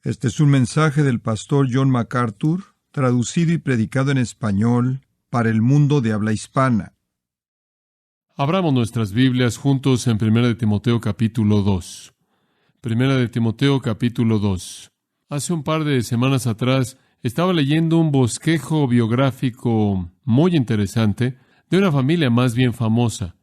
Este es un mensaje del pastor John MacArthur, traducido y predicado en español para el mundo de habla hispana. Abramos nuestras Biblias juntos en 1 de Timoteo capítulo 2. 1 de Timoteo capítulo 2. Hace un par de semanas atrás estaba leyendo un bosquejo biográfico muy interesante de una familia más bien famosa.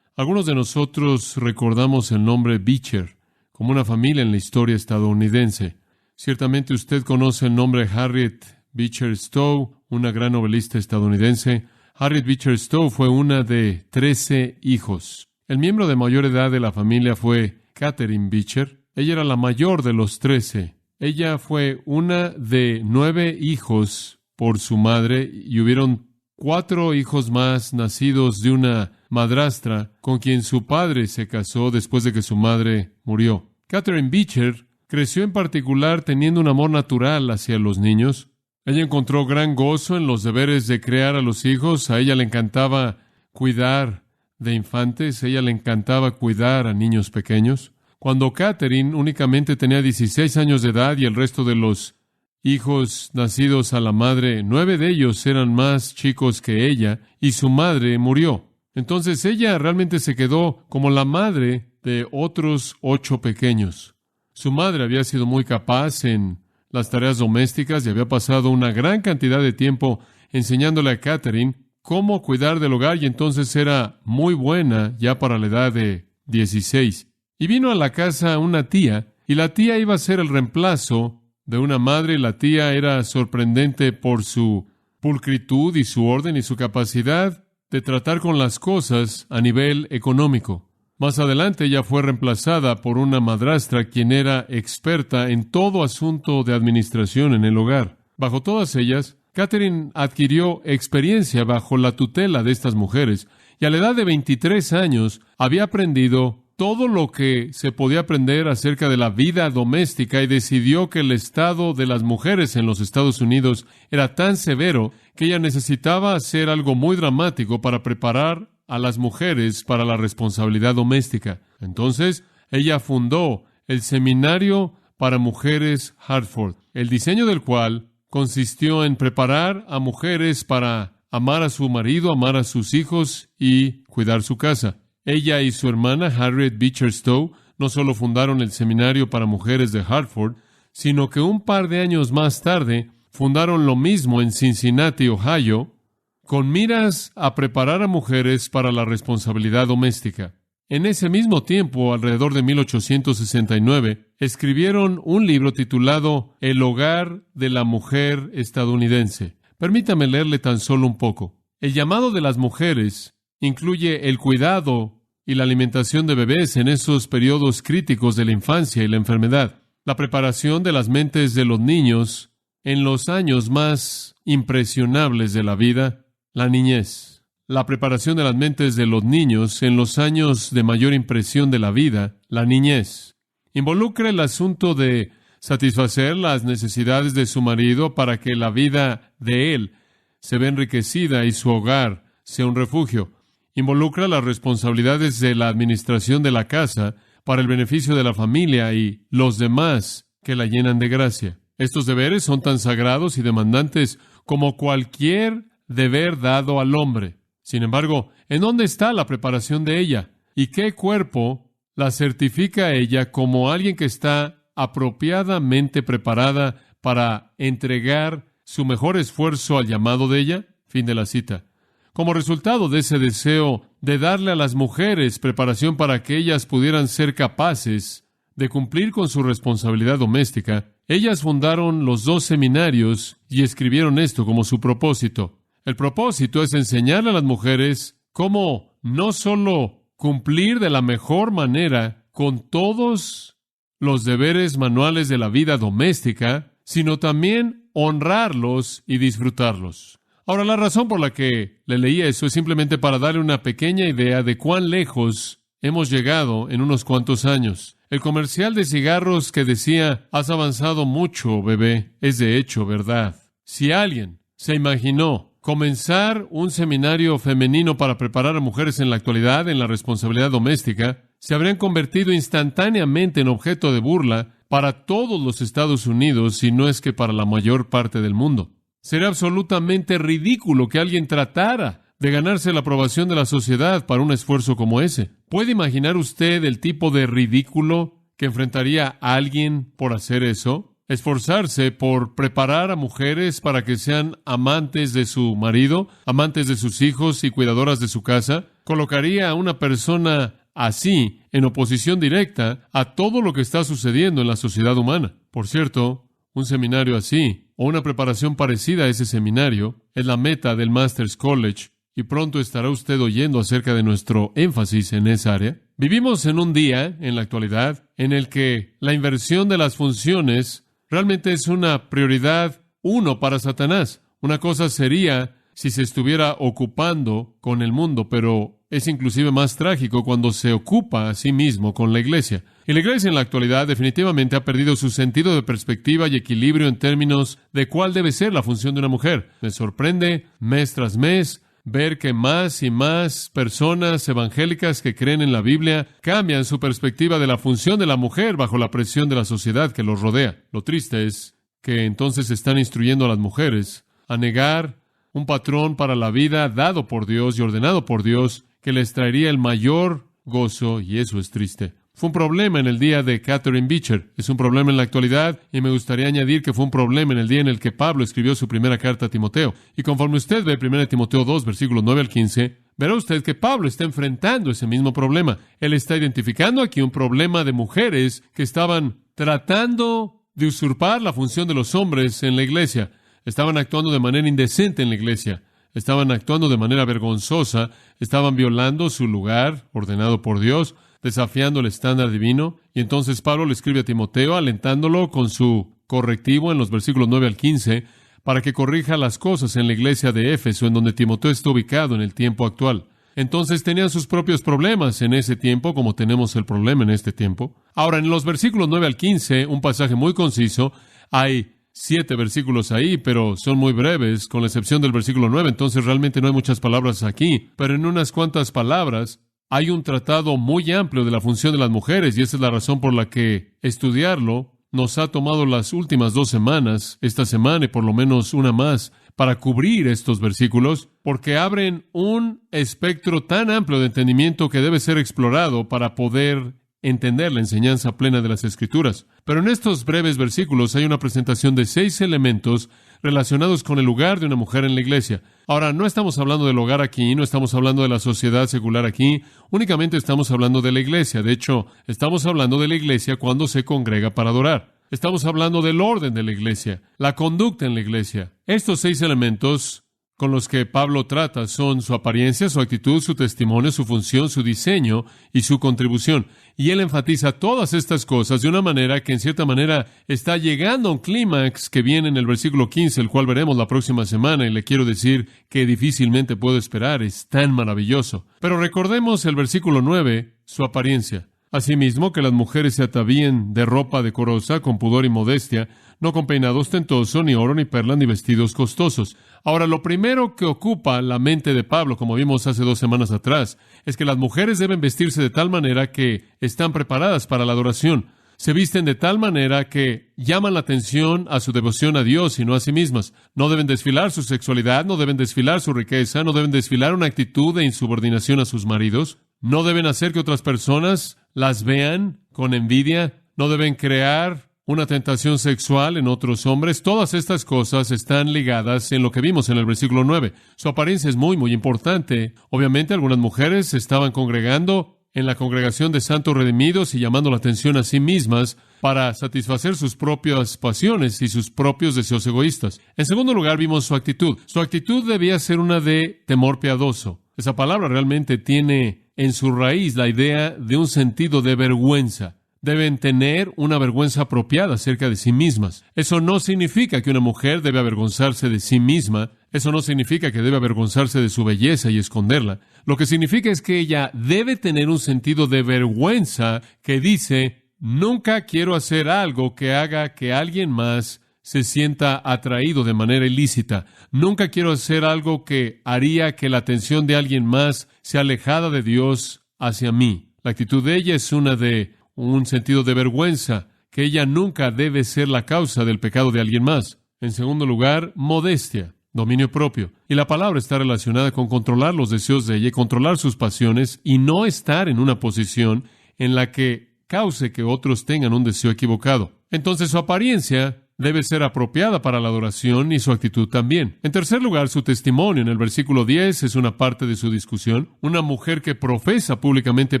Algunos de nosotros recordamos el nombre Beecher como una familia en la historia estadounidense. Ciertamente usted conoce el nombre Harriet Beecher Stowe, una gran novelista estadounidense. Harriet Beecher Stowe fue una de 13 hijos. El miembro de mayor edad de la familia fue Catherine Beecher. Ella era la mayor de los 13. Ella fue una de 9 hijos por su madre y hubieron 4 hijos más nacidos de una madrastra con quien su padre se casó después de que su madre murió. Catherine Beecher creció en particular teniendo un amor natural hacia los niños. Ella encontró gran gozo en los deberes de criar a los hijos. A ella le encantaba cuidar de infantes. A ella le encantaba cuidar a niños pequeños. Cuando Catherine únicamente tenía 16 años de edad y el resto de los hijos nacidos a la madre, 9 de ellos eran más chicos que ella, y su madre murió. Entonces ella realmente se quedó como la madre de otros 8 pequeños. Su madre había sido muy capaz en las tareas domésticas y había pasado una gran cantidad de tiempo enseñándole a Catherine cómo cuidar del hogar, y entonces era muy buena ya para la edad de 16. Y vino a la casa una tía, y la tía iba a ser el reemplazo de una madre, y la tía era sorprendente por su pulcritud y su orden y su capacidad de tratar con las cosas a nivel económico. Más adelante ella fue reemplazada por una madrastra quien era experta en todo asunto de administración en el hogar. Bajo todas ellas, Catherine adquirió experiencia bajo la tutela de estas mujeres, y a la edad de 23 años había aprendido todo lo que se podía aprender acerca de la vida doméstica y decidió que el estado de las mujeres en los Estados Unidos era tan severo que ella necesitaba hacer algo muy dramático para preparar a las mujeres para la responsabilidad doméstica. Entonces, ella fundó el Seminario para Mujeres Hartford, el diseño del cual consistió en preparar a mujeres para amar a su marido, amar a sus hijos y cuidar su casa. Ella y su hermana Harriet Beecher Stowe no solo fundaron el Seminario para Mujeres de Hartford, sino que un par de años más tarde fundaron lo mismo en Cincinnati, Ohio, con miras a preparar a mujeres para la responsabilidad doméstica. En ese mismo tiempo, alrededor de 1869, escribieron un libro titulado El hogar de la mujer estadounidense. Permítame leerle tan solo un poco. El llamado de las mujeres incluye el cuidado y la alimentación de bebés en esos periodos críticos de la infancia y la enfermedad, la preparación de las mentes de los niños en los años más impresionables de la vida, la niñez, la preparación de las mentes de los niños en los años de mayor impresión de la vida, la niñez. Involucra el asunto de satisfacer las necesidades de su marido para que la vida de él se vea enriquecida y su hogar sea un refugio. Involucra las responsabilidades de la administración de la casa para el beneficio de la familia y los demás que la llenan de gracia. Estos deberes son tan sagrados y demandantes como cualquier deber dado al hombre. Sin embargo, ¿en dónde está la preparación de ella? ¿Y qué cuerpo la certifica a ella como alguien que está apropiadamente preparada para entregar su mejor esfuerzo al llamado de ella? Fin de la cita. Como resultado de ese deseo de darle a las mujeres preparación para que ellas pudieran ser capaces de cumplir con su responsabilidad doméstica, ellas fundaron los 2 seminarios y escribieron esto como su propósito. El propósito es enseñarle a las mujeres cómo no solo cumplir de la mejor manera con todos los deberes manuales de la vida doméstica, sino también honrarlos y disfrutarlos. Ahora, la razón por la que le leí eso es simplemente para darle una pequeña idea de cuán lejos hemos llegado en unos cuantos años. El comercial de cigarros que decía, has avanzado mucho, bebé, es de hecho verdad. Si alguien se imaginó comenzar un seminario femenino para preparar a mujeres en la actualidad en la responsabilidad doméstica, se habrían convertido instantáneamente en objeto de burla, para todos los Estados Unidos, si no es que para la mayor parte del mundo. Sería absolutamente ridículo que alguien tratara de ganarse la aprobación de la sociedad para un esfuerzo como ese. ¿Puede imaginar usted el tipo de ridículo que enfrentaría a alguien por hacer eso? Esforzarse por preparar a mujeres para que sean amantes de su marido, amantes de sus hijos y cuidadoras de su casa, colocaría a una persona así en oposición directa a todo lo que está sucediendo en la sociedad humana. Por cierto, un seminario así, o una preparación parecida a ese seminario, es la meta del Masters College, y pronto estará usted oyendo acerca de nuestro énfasis en esa área. Vivimos en un día, en la actualidad, en el que la inversión de las funciones realmente es una prioridad uno para Satanás. Una cosa sería si se estuviera ocupando con el mundo, pero es inclusive más trágico cuando se ocupa a sí mismo con la iglesia. Y la iglesia en la actualidad definitivamente ha perdido su sentido de perspectiva y equilibrio en términos de cuál debe ser la función de una mujer. Me sorprende, mes tras mes, ver que más y más personas evangélicas que creen en la Biblia cambian su perspectiva de la función de la mujer bajo la presión de la sociedad que los rodea. Lo triste es que entonces están instruyendo a las mujeres a negar un patrón para la vida dado por Dios y ordenado por Dios que les traería el mayor gozo, y eso es triste. Fue un problema en el día de Catherine Beecher, es un problema en la actualidad, y me gustaría añadir que fue un problema en el día en el que Pablo escribió su primera carta a Timoteo. Y conforme usted ve 1 Timoteo 2, versículos 9 al 15, verá usted que Pablo está enfrentando ese mismo problema. Él está identificando aquí un problema de mujeres que estaban tratando de usurpar la función de los hombres en la iglesia. Estaban actuando de manera indecente en la iglesia. Estaban actuando de manera vergonzosa, estaban violando su lugar ordenado por Dios, desafiando el estándar divino. Y entonces Pablo le escribe a Timoteo, alentándolo con su correctivo en los versículos 9 al 15, para que corrija las cosas en la iglesia de Éfeso, en donde Timoteo está ubicado en el tiempo actual. Entonces tenían sus propios problemas en ese tiempo, como tenemos el problema en este tiempo. Ahora, en los versículos 9 al 15, un pasaje muy conciso, hay 7 versículos ahí, pero son muy breves, con la excepción del versículo 9, entonces realmente no hay muchas palabras aquí, pero en unas cuantas palabras hay un tratado muy amplio de la función de las mujeres, y esa es la razón por la que estudiarlo nos ha tomado las últimas 2 semanas, esta semana y por lo menos una más, para cubrir estos versículos, porque abren un espectro tan amplio de entendimiento que debe ser explorado para poder entender la enseñanza plena de las Escrituras. Pero en estos breves versículos hay una presentación de 6 elementos relacionados con el lugar de una mujer en la iglesia. Ahora, no estamos hablando del hogar aquí, no estamos hablando de la sociedad secular aquí, únicamente estamos hablando de la iglesia. De hecho, estamos hablando de la iglesia cuando se congrega para adorar. Estamos hablando del orden de la iglesia, la conducta en la iglesia. Estos 6 elementos con los que Pablo trata son su apariencia, su actitud, su testimonio, su función, su diseño y su contribución. Y él enfatiza todas estas cosas de una manera que en cierta manera está llegando a un clímax que viene en el versículo 15, el cual veremos la próxima semana, y le quiero decir que difícilmente puedo esperar, es tan maravilloso. Pero recordemos el versículo 9, su apariencia. Asimismo, que las mujeres se atavíen de ropa decorosa, con pudor y modestia, no con peinado ostentoso, ni oro, ni perlas, ni vestidos costosos. Ahora, lo primero que ocupa la mente de Pablo, como vimos hace 2 semanas atrás, es que las mujeres deben vestirse de tal manera que están preparadas para la adoración. Se visten de tal manera que llaman la atención a su devoción a Dios y no a sí mismas. No deben desfilar su sexualidad, no deben desfilar su riqueza, no deben desfilar una actitud de insubordinación a sus maridos. No deben hacer que otras personas las vean con envidia. No deben crear una tentación sexual en otros hombres. Todas estas cosas están ligadas en lo que vimos en el versículo 9. Su apariencia es muy, muy importante. Obviamente, algunas mujeres se estaban congregando en la congregación de santos redimidos y llamando la atención a sí mismas para satisfacer sus propias pasiones y sus propios deseos egoístas. En segundo lugar, vimos su actitud. Su actitud debía ser una de temor piadoso. Esa palabra realmente tiene en su raíz la idea de un sentido de vergüenza. Deben tener una vergüenza apropiada acerca de sí mismas. Eso no significa que una mujer debe avergonzarse de sí misma. Eso no significa que debe avergonzarse de su belleza y esconderla. Lo que significa es que ella debe tener un sentido de vergüenza que dice, nunca quiero hacer algo que haga que alguien más se sienta atraído de manera ilícita. Nunca quiero hacer algo que haría que la atención de alguien más sea alejada de Dios hacia mí. La actitud de ella es una de un sentido de vergüenza que ella nunca debe ser la causa del pecado de alguien más. En segundo lugar, modestia, dominio propio. Y la palabra está relacionada con controlar los deseos de ella y controlar sus pasiones y no estar en una posición en la que cause que otros tengan un deseo equivocado. Entonces su apariencia debe ser apropiada para la adoración y su actitud también. En tercer lugar, su testimonio en el versículo 10 es una parte de su discusión. Una mujer que profesa públicamente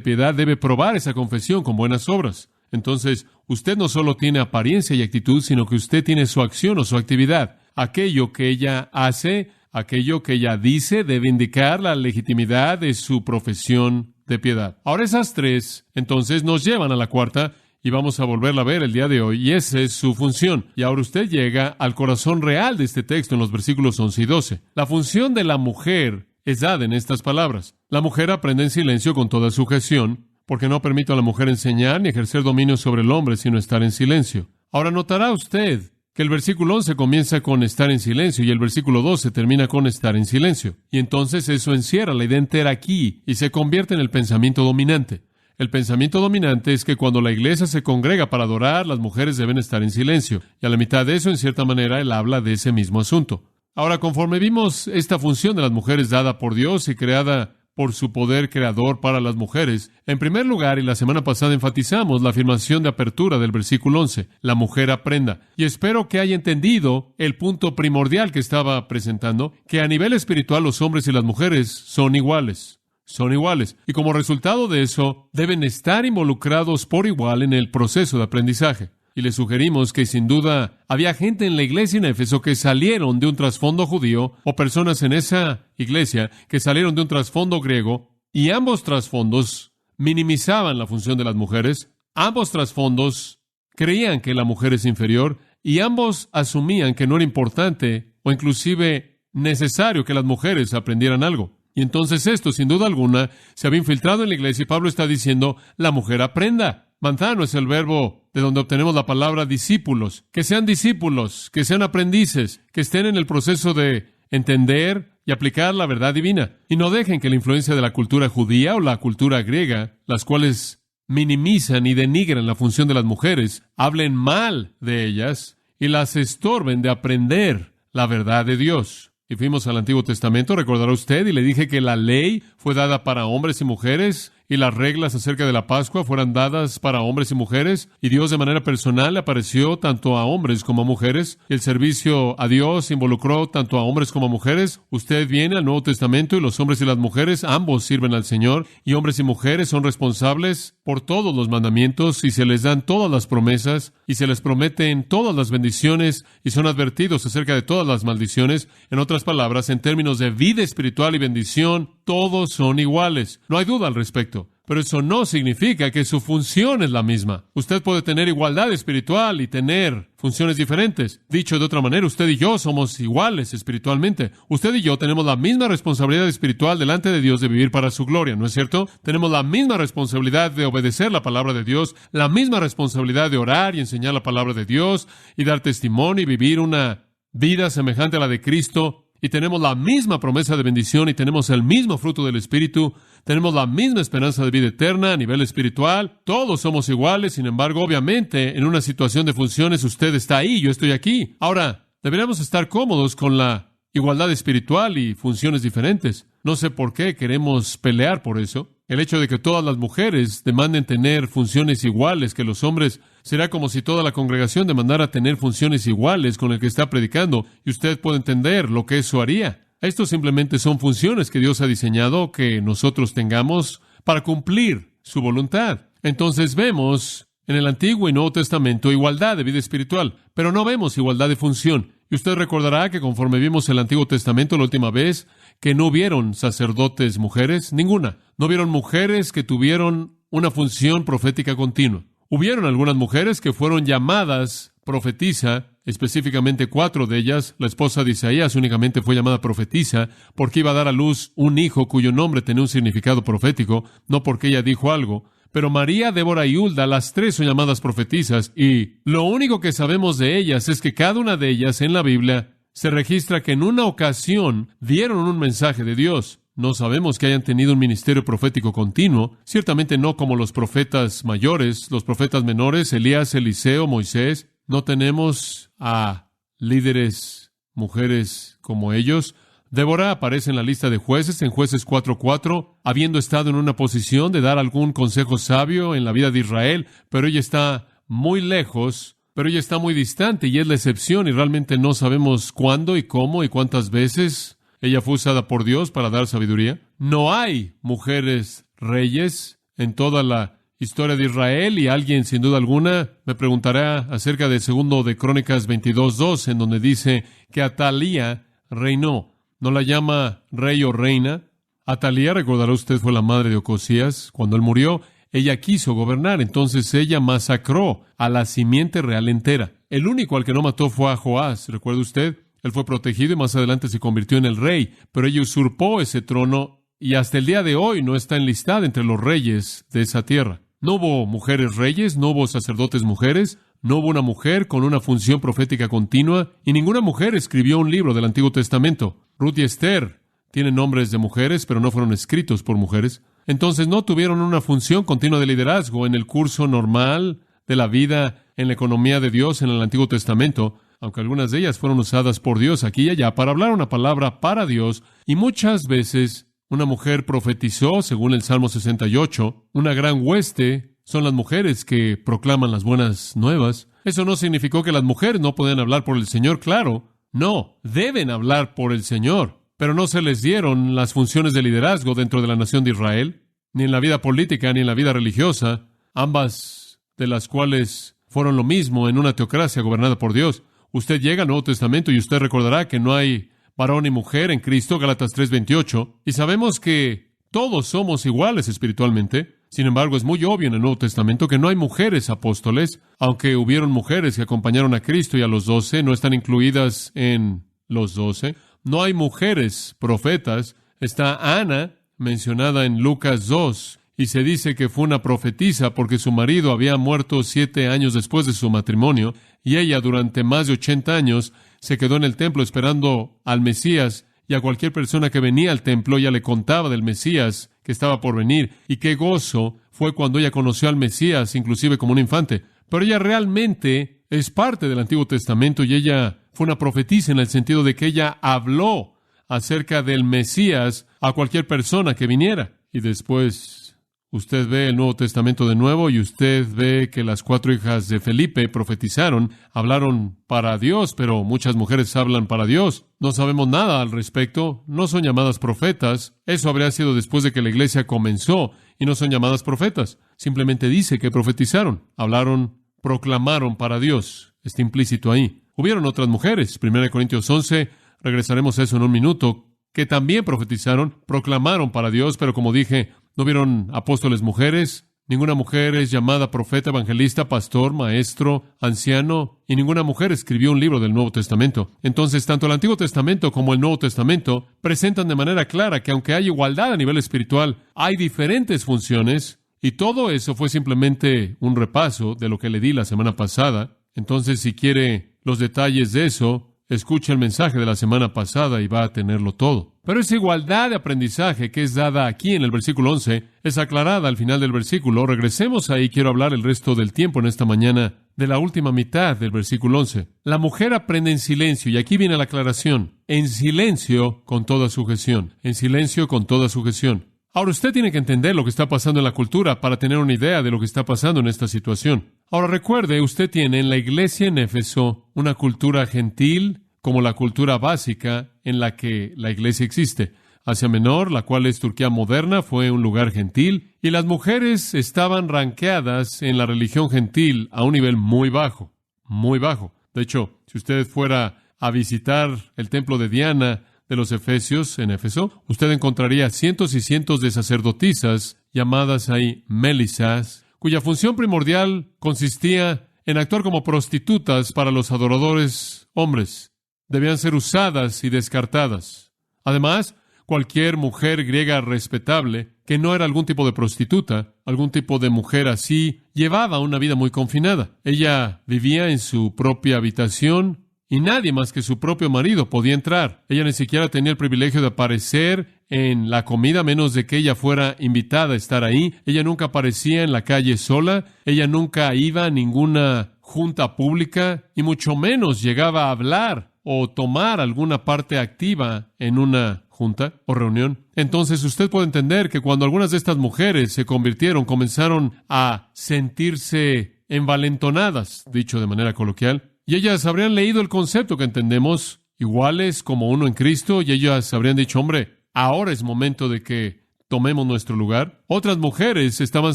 piedad debe probar esa confesión con buenas obras. Entonces, usted no solo tiene apariencia y actitud, sino que usted tiene su acción o su actividad. Aquello que ella hace, aquello que ella dice, debe indicar la legitimidad de su profesión de piedad. Ahora esas tres, entonces, nos llevan a la cuarta, y vamos a volverla a ver el día de hoy, y esa es su función. Y ahora usted llega al corazón real de este texto en los versículos 11 y 12. La función de la mujer es dada en estas palabras. La mujer aprende en silencio con toda sujeción, porque no permite a la mujer enseñar ni ejercer dominio sobre el hombre, sino estar en silencio. Ahora notará usted que el versículo 11 comienza con estar en silencio y el versículo 12 termina con estar en silencio. Y entonces eso encierra la idea entera aquí y se convierte en el pensamiento dominante. El pensamiento dominante es que cuando la iglesia se congrega para adorar, las mujeres deben estar en silencio. Y a la mitad de eso, en cierta manera, él habla de ese mismo asunto. Ahora, conforme vimos esta función de las mujeres dada por Dios y creada por su poder creador para las mujeres, en primer lugar, y la semana pasada enfatizamos la afirmación de apertura del versículo 11, la mujer aprenda. Y espero que haya entendido el punto primordial que estaba presentando, que a nivel espiritual los hombres y las mujeres son iguales. Son iguales. Y como resultado de eso, deben estar involucrados por igual en el proceso de aprendizaje. Y le sugerimos que sin duda había gente en la iglesia en Éfeso que salieron de un trasfondo judío o personas en esa iglesia que salieron de un trasfondo griego y ambos trasfondos minimizaban la función de las mujeres. Ambos trasfondos creían que la mujer es inferior y ambos asumían que no era importante o inclusive necesario que las mujeres aprendieran algo. Y entonces esto, sin duda alguna, se había infiltrado en la iglesia y Pablo está diciendo, la mujer aprenda. Manzano es el verbo de donde obtenemos la palabra discípulos. Que sean discípulos, que sean aprendices, que estén en el proceso de entender y aplicar la verdad divina. Y no dejen que la influencia de la cultura judía o la cultura griega, las cuales minimizan y denigran la función de las mujeres, hablen mal de ellas y las estorben de aprender la verdad de Dios. Y fuimos al Antiguo Testamento, recordará usted, y le dije que la ley fue dada para hombres y mujeres, y las reglas acerca de la Pascua fueron dadas para hombres y mujeres, y Dios de manera personal apareció tanto a hombres como a mujeres, y el servicio a Dios involucró tanto a hombres como a mujeres. Usted viene al Nuevo Testamento, y los hombres y las mujeres, ambos sirven al Señor, y hombres y mujeres son responsables por todos los mandamientos, y se les dan todas las promesas, y se les prometen todas las bendiciones, y son advertidos acerca de todas las maldiciones. En otras palabras, en términos de vida espiritual y bendición, todos son iguales. No hay duda al respecto. Pero eso no significa que su función es la misma. Usted puede tener igualdad espiritual y tener funciones diferentes. Dicho de otra manera, usted y yo somos iguales espiritualmente. Usted y yo tenemos la misma responsabilidad espiritual delante de Dios de vivir para su gloria, ¿no es cierto? Tenemos la misma responsabilidad de obedecer la palabra de Dios, la misma responsabilidad de orar y enseñar la palabra de Dios y dar testimonio y vivir una vida semejante a la de Cristo. Y tenemos la misma promesa de bendición y tenemos el mismo fruto del Espíritu. Tenemos la misma esperanza de vida eterna a nivel espiritual. Todos somos iguales, sin embargo, obviamente, en una situación de funciones, usted está ahí, yo estoy aquí. Ahora, deberíamos estar cómodos con la igualdad espiritual y funciones diferentes. No sé por qué queremos pelear por eso. El hecho de que todas las mujeres demanden tener funciones iguales que los hombres será como si toda la congregación demandara tener funciones iguales con el que está predicando, y usted puede entender lo que eso haría. Estos simplemente son funciones que Dios ha diseñado que nosotros tengamos para cumplir su voluntad. Entonces vemos en el Antiguo y Nuevo Testamento igualdad de vida espiritual, pero no vemos igualdad de función. Y usted recordará que conforme vimos el Antiguo Testamento la última vez, que no hubieron sacerdotes mujeres, ninguna. No hubieron mujeres que tuvieron una función profética continua. Hubieron algunas mujeres que fueron llamadas profetisa, específicamente 4 de ellas. La esposa de Isaías únicamente fue llamada profetisa porque iba a dar a luz un hijo cuyo nombre tenía un significado profético, no porque ella dijo algo. Pero María, Débora y Hulda, las 3 son llamadas profetisas, y lo único que sabemos de ellas es que cada una de ellas en la Biblia se registra que en una ocasión dieron un mensaje de Dios. No sabemos que hayan tenido un ministerio profético continuo, ciertamente no como los profetas mayores, los profetas menores, Elías, Eliseo, Moisés. No tenemos a líderes mujeres como ellos. Débora aparece en la lista de jueces, en Jueces 4:4, habiendo estado en una posición de dar algún consejo sabio en la vida de Israel, pero ella está muy lejos, pero ella está muy distante y es la excepción, y realmente no sabemos cuándo y cómo y cuántas veces ella fue usada por Dios para dar sabiduría. No hay mujeres reyes en toda la historia de Israel, y alguien sin duda alguna me preguntará acerca de 2 de Crónicas 22:2, en donde dice que Atalía reinó. No la llama rey o reina. Atalía, recordará usted, fue la madre de Ocosías. Cuando él murió, ella quiso gobernar, entonces ella masacró a la simiente real entera. El único al que no mató fue a Joás, ¿recuerda usted? Él fue protegido y más adelante se convirtió en el rey, pero ella usurpó ese trono y hasta el día de hoy no está enlistada entre los reyes de esa tierra. No hubo mujeres reyes, no hubo sacerdotes mujeres, no hubo una mujer con una función profética continua, y ninguna mujer escribió un libro del Antiguo Testamento. Ruth y Esther tienen nombres de mujeres, pero no fueron escritos por mujeres. Entonces no tuvieron una función continua de liderazgo en el curso normal de la vida en la economía de Dios en el Antiguo Testamento, aunque algunas de ellas fueron usadas por Dios aquí y allá para hablar una palabra para Dios, y muchas veces una mujer profetizó, según el Salmo 68, una gran hueste son las mujeres que proclaman las buenas nuevas. Eso no significó que las mujeres no podían hablar por el Señor, claro. No, deben hablar por el Señor, pero no se les dieron las funciones de liderazgo dentro de la nación de Israel, ni en la vida política, ni en la vida religiosa, ambas de las cuales fueron lo mismo en una teocracia gobernada por Dios. Usted llega al Nuevo Testamento y usted recordará que no hay varón y mujer en Cristo, Gálatas 3:28, y sabemos que todos somos iguales espiritualmente. Sin embargo, es muy obvio en el Nuevo Testamento que no hay mujeres apóstoles, aunque hubieron mujeres que acompañaron a Cristo y a los 12, no están incluidas en los 12. No hay mujeres profetas. Está Ana, mencionada en Lucas 2, y se dice que fue una profetisa porque su marido había muerto 7 años después de su matrimonio, y ella durante más de 80 años se quedó en el templo esperando al Mesías, y a cualquier persona que venía al templo ella le contaba del Mesías que estaba por venir, y qué gozo fue cuando ella conoció al Mesías, inclusive como un infante. Pero ella realmente es parte del Antiguo Testamento, y ella fue una profetisa en el sentido de que ella habló acerca del Mesías a cualquier persona que viniera. Y después usted ve el Nuevo Testamento de nuevo y usted ve que las 4 hijas de Felipe profetizaron, hablaron para Dios, pero muchas mujeres hablan para Dios. No sabemos nada al respecto, no son llamadas profetas. Eso habría sido después de que la iglesia comenzó y no son llamadas profetas. Simplemente dice que profetizaron, hablaron, proclamaron para Dios. Está implícito ahí. Hubieron otras mujeres, 1 Corintios 11, regresaremos a eso en un minuto, que también profetizaron, proclamaron para Dios, pero como dije, no hubieron apóstoles mujeres, ninguna mujer es llamada profeta, evangelista, pastor, maestro, anciano, y ninguna mujer escribió un libro del Nuevo Testamento. Entonces, tanto el Antiguo Testamento como el Nuevo Testamento presentan de manera clara que aunque hay igualdad a nivel espiritual, hay diferentes funciones, y todo eso fue simplemente un repaso de lo que le di la semana pasada. Entonces, si quiere los detalles de eso, escuche el mensaje de la semana pasada y va a tenerlo todo. Pero esa igualdad de aprendizaje que es dada aquí en el versículo 11 es aclarada al final del versículo. Regresemos ahí. Quiero hablar el resto del tiempo en esta mañana de la última mitad del versículo 11. La mujer aprende en silencio, y aquí viene la aclaración. En silencio con toda sujeción. En silencio con toda sujeción. Ahora, usted tiene que entender lo que está pasando en la cultura para tener una idea de lo que está pasando en esta situación. Ahora, recuerde, usted tiene en la iglesia en Éfeso una cultura gentil, como la cultura básica en la que la iglesia existe. Asia Menor, la cual es Turquía moderna, fue un lugar gentil, y las mujeres estaban ranqueadas en la religión gentil a un nivel muy bajo, muy bajo. De hecho, si usted fuera a visitar el templo de Diana de los Efesios en Éfeso, usted encontraría cientos y cientos de sacerdotisas llamadas ahí melisas, cuya función primordial consistía en actuar como prostitutas para los adoradores hombres. Debían ser usadas y descartadas. Además, cualquier mujer griega respetable, que no era algún tipo de prostituta, algún tipo de mujer así, llevaba una vida muy confinada. Ella vivía en su propia habitación y nadie más que su propio marido podía entrar. Ella ni siquiera tenía el privilegio de aparecer en la comida, a menos de que ella fuera invitada a estar ahí. Ella nunca aparecía en la calle sola, ella nunca iba a ninguna junta pública, y mucho menos llegaba a hablar o tomar alguna parte activa en una junta o reunión. Entonces usted puede entender que cuando algunas de estas mujeres se convirtieron, comenzaron a sentirse envalentonadas, dicho de manera coloquial, y ellas habrían leído el concepto que entendemos, iguales como uno en Cristo, y ellas habrían dicho, hombre, ahora es momento de que tomemos nuestro lugar. Otras mujeres estaban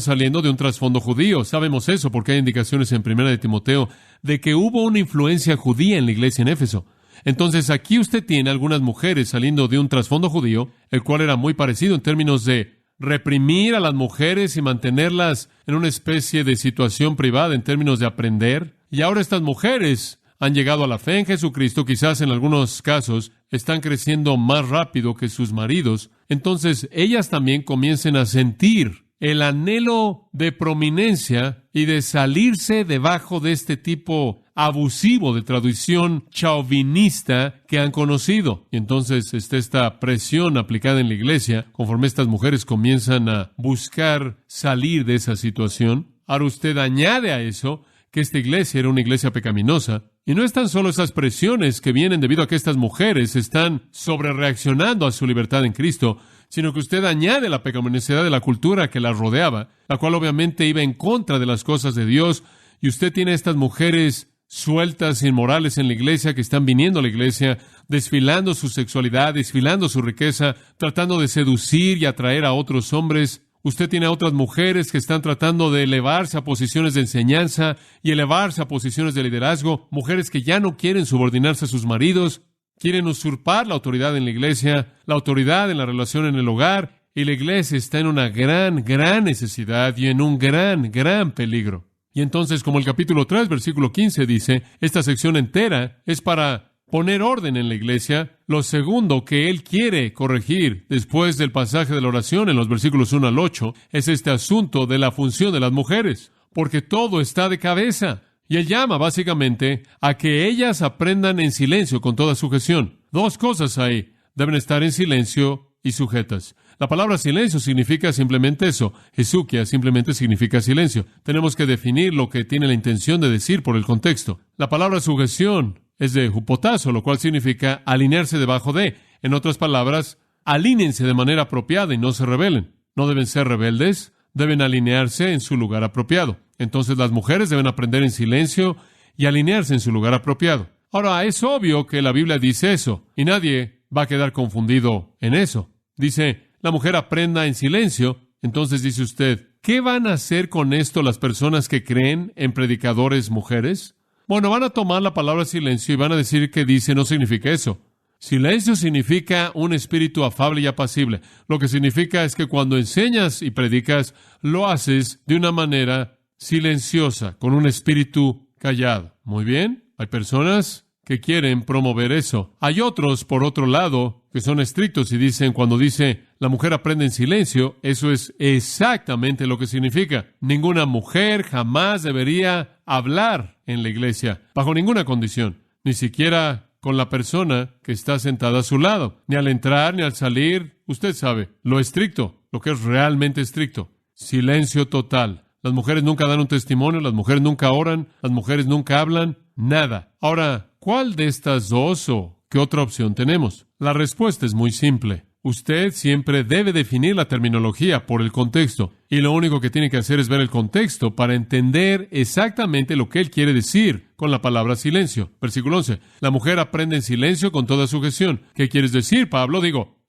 saliendo de un trasfondo judío. Sabemos eso porque hay indicaciones en 1 de Timoteo de que hubo una influencia judía en la iglesia en Éfeso. Entonces aquí usted tiene algunas mujeres saliendo de un trasfondo judío, el cual era muy parecido en términos de reprimir a las mujeres y mantenerlas en una especie de situación privada en términos de aprender. Y ahora estas mujeres han llegado a la fe en Jesucristo, quizás en algunos casos están creciendo más rápido que sus maridos. Entonces ellas también comiencen a sentir el anhelo de prominencia y de salirse debajo de este tipo abusivo de tradición chauvinista que han conocido. Y entonces está esta presión aplicada en la iglesia conforme estas mujeres comienzan a buscar salir de esa situación. Ahora usted añade a eso que esta iglesia era una iglesia pecaminosa. Y no es tan solo esas presiones que vienen debido a que estas mujeres están sobrereaccionando a su libertad en Cristo, sino que usted añade la pecaminosidad de la cultura que las rodeaba, la cual obviamente iba en contra de las cosas de Dios, y usted tiene a estas mujeres sueltas, inmorales en la iglesia, que están viniendo a la iglesia, desfilando su sexualidad, desfilando su riqueza, tratando de seducir y atraer a otros hombres. Usted tiene a otras mujeres que están tratando de elevarse a posiciones de enseñanza y elevarse a posiciones de liderazgo, mujeres que ya no quieren subordinarse a sus maridos, quieren usurpar la autoridad en la iglesia, la autoridad en la relación en el hogar, y la iglesia está en una gran necesidad y en un gran peligro. Y entonces, como el capítulo 3, versículo 15 dice, esta sección entera es para poner orden en la iglesia. Lo segundo que él quiere corregir después del pasaje de la oración en los versículos 1 al 8 es este asunto de la función de las mujeres, porque todo está de cabeza. Y él llama básicamente a que ellas aprendan en silencio con toda sujeción. Dos cosas ahí. Deben estar en silencio y sujetas. La palabra silencio significa simplemente eso. Hesukia simplemente significa silencio. Tenemos que definir lo que tiene la intención de decir por el contexto. La palabra sujeción es de hupotazo, lo cual significa alinearse debajo de. En otras palabras, alínense de manera apropiada y no se rebelen. No deben ser rebeldes, deben alinearse en su lugar apropiado. Entonces las mujeres deben aprender en silencio y alinearse en su lugar apropiado. Ahora, es obvio que la Biblia dice eso, y nadie va a quedar confundido en eso. Dice, la mujer aprenda en silencio. Entonces dice usted, ¿qué van a hacer con esto las personas que creen en predicadores mujeres? Bueno, van a tomar la palabra silencio y van a decir que dice no significa eso. Silencio significa un espíritu afable y apacible. Lo que significa es que cuando enseñas y predicas, lo haces de una manera silenciosa, con un espíritu callado. Muy bien, hay personas que quieren promover eso. Hay otros, por otro lado, que son estrictos y dicen, cuando dice la mujer aprende en silencio, eso es exactamente lo que significa. Ninguna mujer jamás debería hablar en la iglesia, bajo ninguna condición, ni siquiera con la persona que está sentada a su lado, ni al entrar, ni al salir. Usted sabe, lo estricto, lo que es realmente estricto. Silencio total. Las mujeres nunca dan un testimonio, las mujeres nunca oran, las mujeres nunca hablan, nada. Ahora, ¿cuál de estas dos o qué otra opción tenemos? La respuesta es muy simple. Usted siempre debe definir la terminología por el contexto, y lo único que tiene que hacer es ver el contexto para entender exactamente lo que él quiere decir con la palabra silencio. Versículo 11. La mujer aprende en silencio con toda sujeción. ¿Qué quieres decir, Pablo?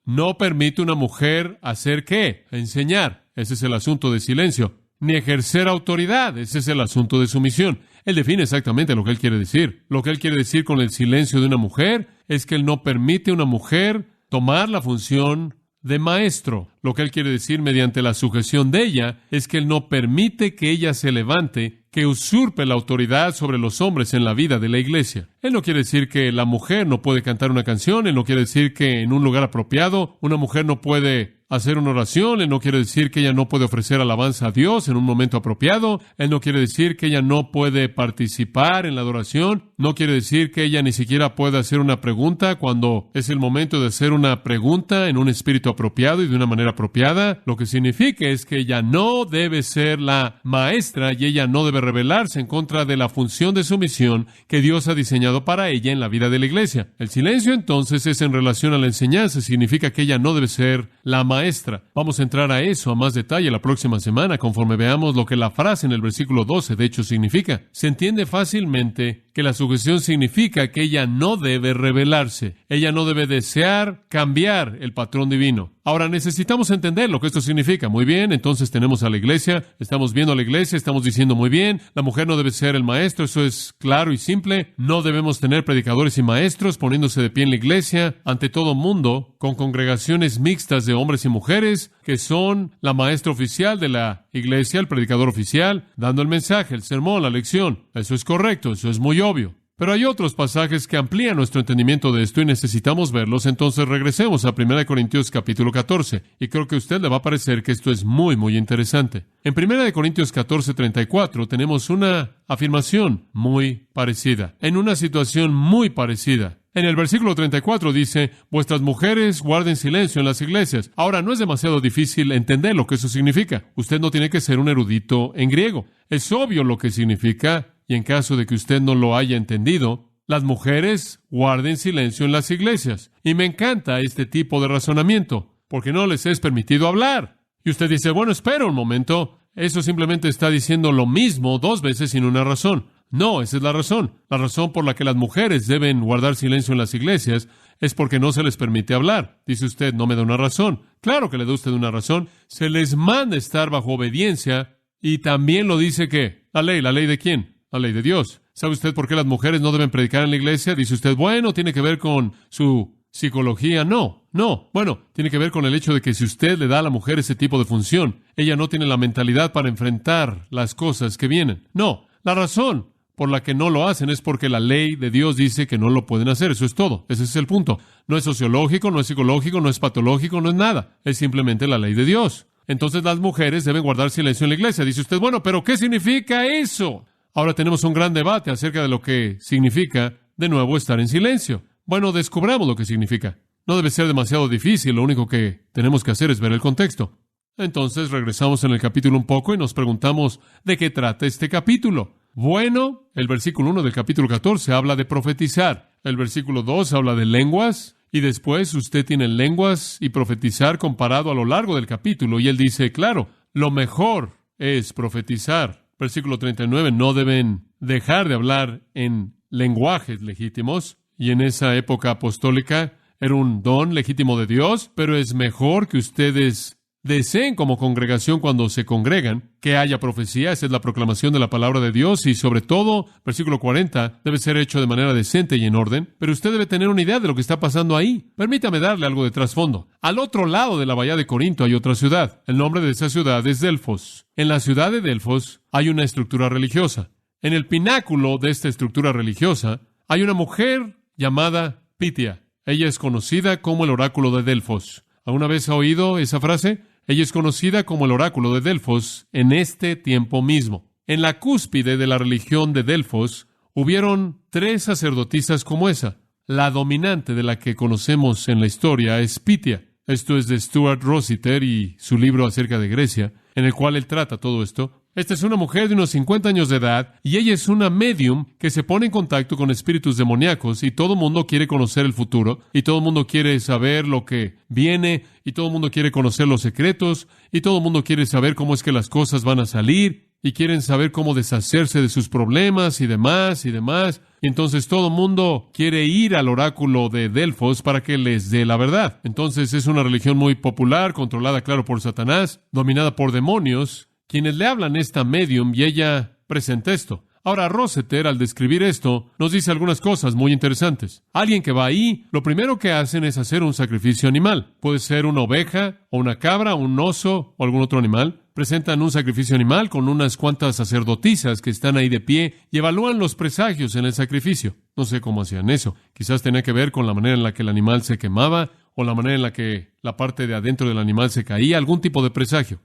No permite una mujer hacer ¿qué? Enseñar. Ese es el asunto de silencio. Ni ejercer autoridad. Ese es el asunto de sumisión. Él define exactamente lo que él quiere decir. Lo que él quiere decir con el silencio de una mujer es que él no permite a una mujer tomar la función de maestro. Lo que él quiere decir mediante la sujeción de ella es que él no permite que ella se levante, que usurpe la autoridad sobre los hombres en la vida de la iglesia. Él no quiere decir que la mujer no puede cantar una canción, él no quiere decir que en un lugar apropiado una mujer no puede hacer una oración, Él no quiere decir que ella no puede ofrecer alabanza a Dios en un momento apropiado, Él no quiere decir que ella no puede participar en la adoración, no quiere decir que ella ni siquiera puede hacer una pregunta cuando es el momento de hacer una pregunta en un espíritu apropiado y de una manera apropiada. Lo que significa es que ella no debe ser la maestra y ella no debe rebelarse en contra de la función de su misión que Dios ha diseñado para ella en la vida de la iglesia. El silencio entonces es en relación a la enseñanza, significa que ella no debe ser la maestra. Vamos a entrar a eso a más detalle la próxima semana conforme veamos lo que la frase en el versículo 12 de hecho significa. Se entiende fácilmente que la sujeción significa que ella no debe rebelarse. Ella no debe desear cambiar el patrón divino. Ahora necesitamos entender lo que esto significa. Muy bien, entonces tenemos a la iglesia, estamos viendo a la iglesia, estamos diciendo muy bien, la mujer no debe ser el maestro, eso es claro y simple. No debemos tener predicadores y maestros poniéndose de pie en la iglesia ante todo mundo, con congregaciones mixtas de hombres y mujeres que son la maestra oficial de la iglesia, el predicador oficial, dando el mensaje, el sermón, la lección. Eso es correcto, eso es muy obvio. Pero hay otros pasajes que amplían nuestro entendimiento de esto y necesitamos verlos. Entonces regresemos a 1 Corintios capítulo 14. Y creo que a usted le va a parecer que esto es muy, muy interesante. En 1 Corintios 14:34 tenemos una afirmación muy parecida, en una situación muy parecida. En el versículo 34 dice, vuestras mujeres guarden silencio en las iglesias. Ahora, no es demasiado difícil entender lo que eso significa. Usted no tiene que ser un erudito en griego. Es obvio lo que significa, y en caso de que usted no lo haya entendido, las mujeres guarden silencio en las iglesias. Y me encanta este tipo de razonamiento, porque no les es permitido hablar. Y usted dice, bueno, espera un momento, eso simplemente está diciendo lo mismo dos veces sin una razón. No, esa es la razón. La razón por la que las mujeres deben guardar silencio en las iglesias es porque no se les permite hablar. Dice usted, no me da una razón. Claro que le da usted una razón. Se les manda estar bajo obediencia y también lo dice que ¿la ley de quién? La ley de Dios. ¿Sabe usted por qué las mujeres no deben predicar en la iglesia? Dice usted, bueno, tiene que ver con su psicología. No. Bueno, tiene que ver con el hecho de que si usted le da a la mujer ese tipo de función, ella no tiene la mentalidad para enfrentar las cosas que vienen. No, la razón por la que no lo hacen es porque la ley de Dios dice que no lo pueden hacer. Eso es todo. Ese es el punto. No es sociológico, no es psicológico, no es patológico, no es nada. Es simplemente la ley de Dios. Entonces las mujeres deben guardar silencio en la iglesia. Dice usted, bueno, ¿pero qué significa eso? Ahora tenemos un gran debate acerca de lo que significa, de nuevo, estar en silencio. Bueno, descubramos lo que significa. No debe ser demasiado difícil, lo único que tenemos que hacer es ver el contexto. Entonces regresamos en el capítulo un poco y nos preguntamos, ¿de qué trata este capítulo? Bueno, el versículo 1 del capítulo 14 habla de profetizar. El versículo 2 habla de lenguas. Y después usted tiene lenguas y profetizar comparado a lo largo del capítulo. Y él dice, claro, lo mejor es profetizar. Versículo 39, no deben dejar de hablar en lenguajes legítimos. Y en esa época apostólica era un don legítimo de Dios, pero es mejor que ustedes deseen como congregación cuando se congregan que haya profecía. Esa es la proclamación de la palabra de Dios y sobre todo, versículo 40, debe ser hecho de manera decente y en orden, pero usted debe tener una idea de lo que está pasando ahí. Permítame darle algo de trasfondo. Al otro lado de la bahía de Corinto hay otra ciudad. El nombre de esa ciudad es Delfos. En la ciudad de Delfos hay una estructura religiosa. En el pináculo de esta estructura religiosa hay una mujer llamada Pitia. Ella es conocida como el oráculo de Delfos. ¿Alguna vez ha oído esa frase? Ella es conocida como el oráculo de Delfos en este tiempo mismo. En la cúspide de la religión de Delfos hubieron 3 sacerdotisas como esa. La dominante de la que conocemos en la historia es Pitia. Esto es de Stuart Rossiter y su libro acerca de Grecia, en el cual él trata todo esto. Esta es una mujer de unos 50 años de edad y ella es una medium que se pone en contacto con espíritus demoníacos y todo el mundo quiere conocer el futuro y todo el mundo quiere saber lo que viene y todo el mundo quiere conocer los secretos y todo el mundo quiere saber cómo es que las cosas van a salir y quieren saber cómo deshacerse de sus problemas y demás y demás. Y entonces todo el mundo quiere ir al oráculo de Delfos para que les dé la verdad. Entonces es una religión muy popular, controlada, claro, por Satanás, dominada por demonios, quienes le hablan esta medium y ella presenta esto. Ahora, Rossiter, al describir esto, nos dice algunas cosas muy interesantes. Alguien que va ahí, lo primero que hacen es hacer un sacrificio animal. Puede ser una oveja, o una cabra, un oso, o algún otro animal. Presentan un sacrificio animal con unas cuantas sacerdotisas que están ahí de pie y evalúan los presagios en el sacrificio. No sé cómo hacían eso. Quizás tenía que ver con la manera en la que el animal se quemaba, o la manera en la que la parte de adentro del animal se caía, algún tipo de presagio.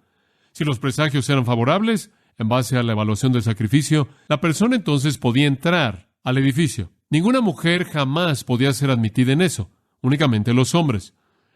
Si los presagios eran favorables, en base a la evaluación del sacrificio, la persona entonces podía entrar al edificio. Ninguna mujer jamás podía ser admitida en eso, únicamente los hombres.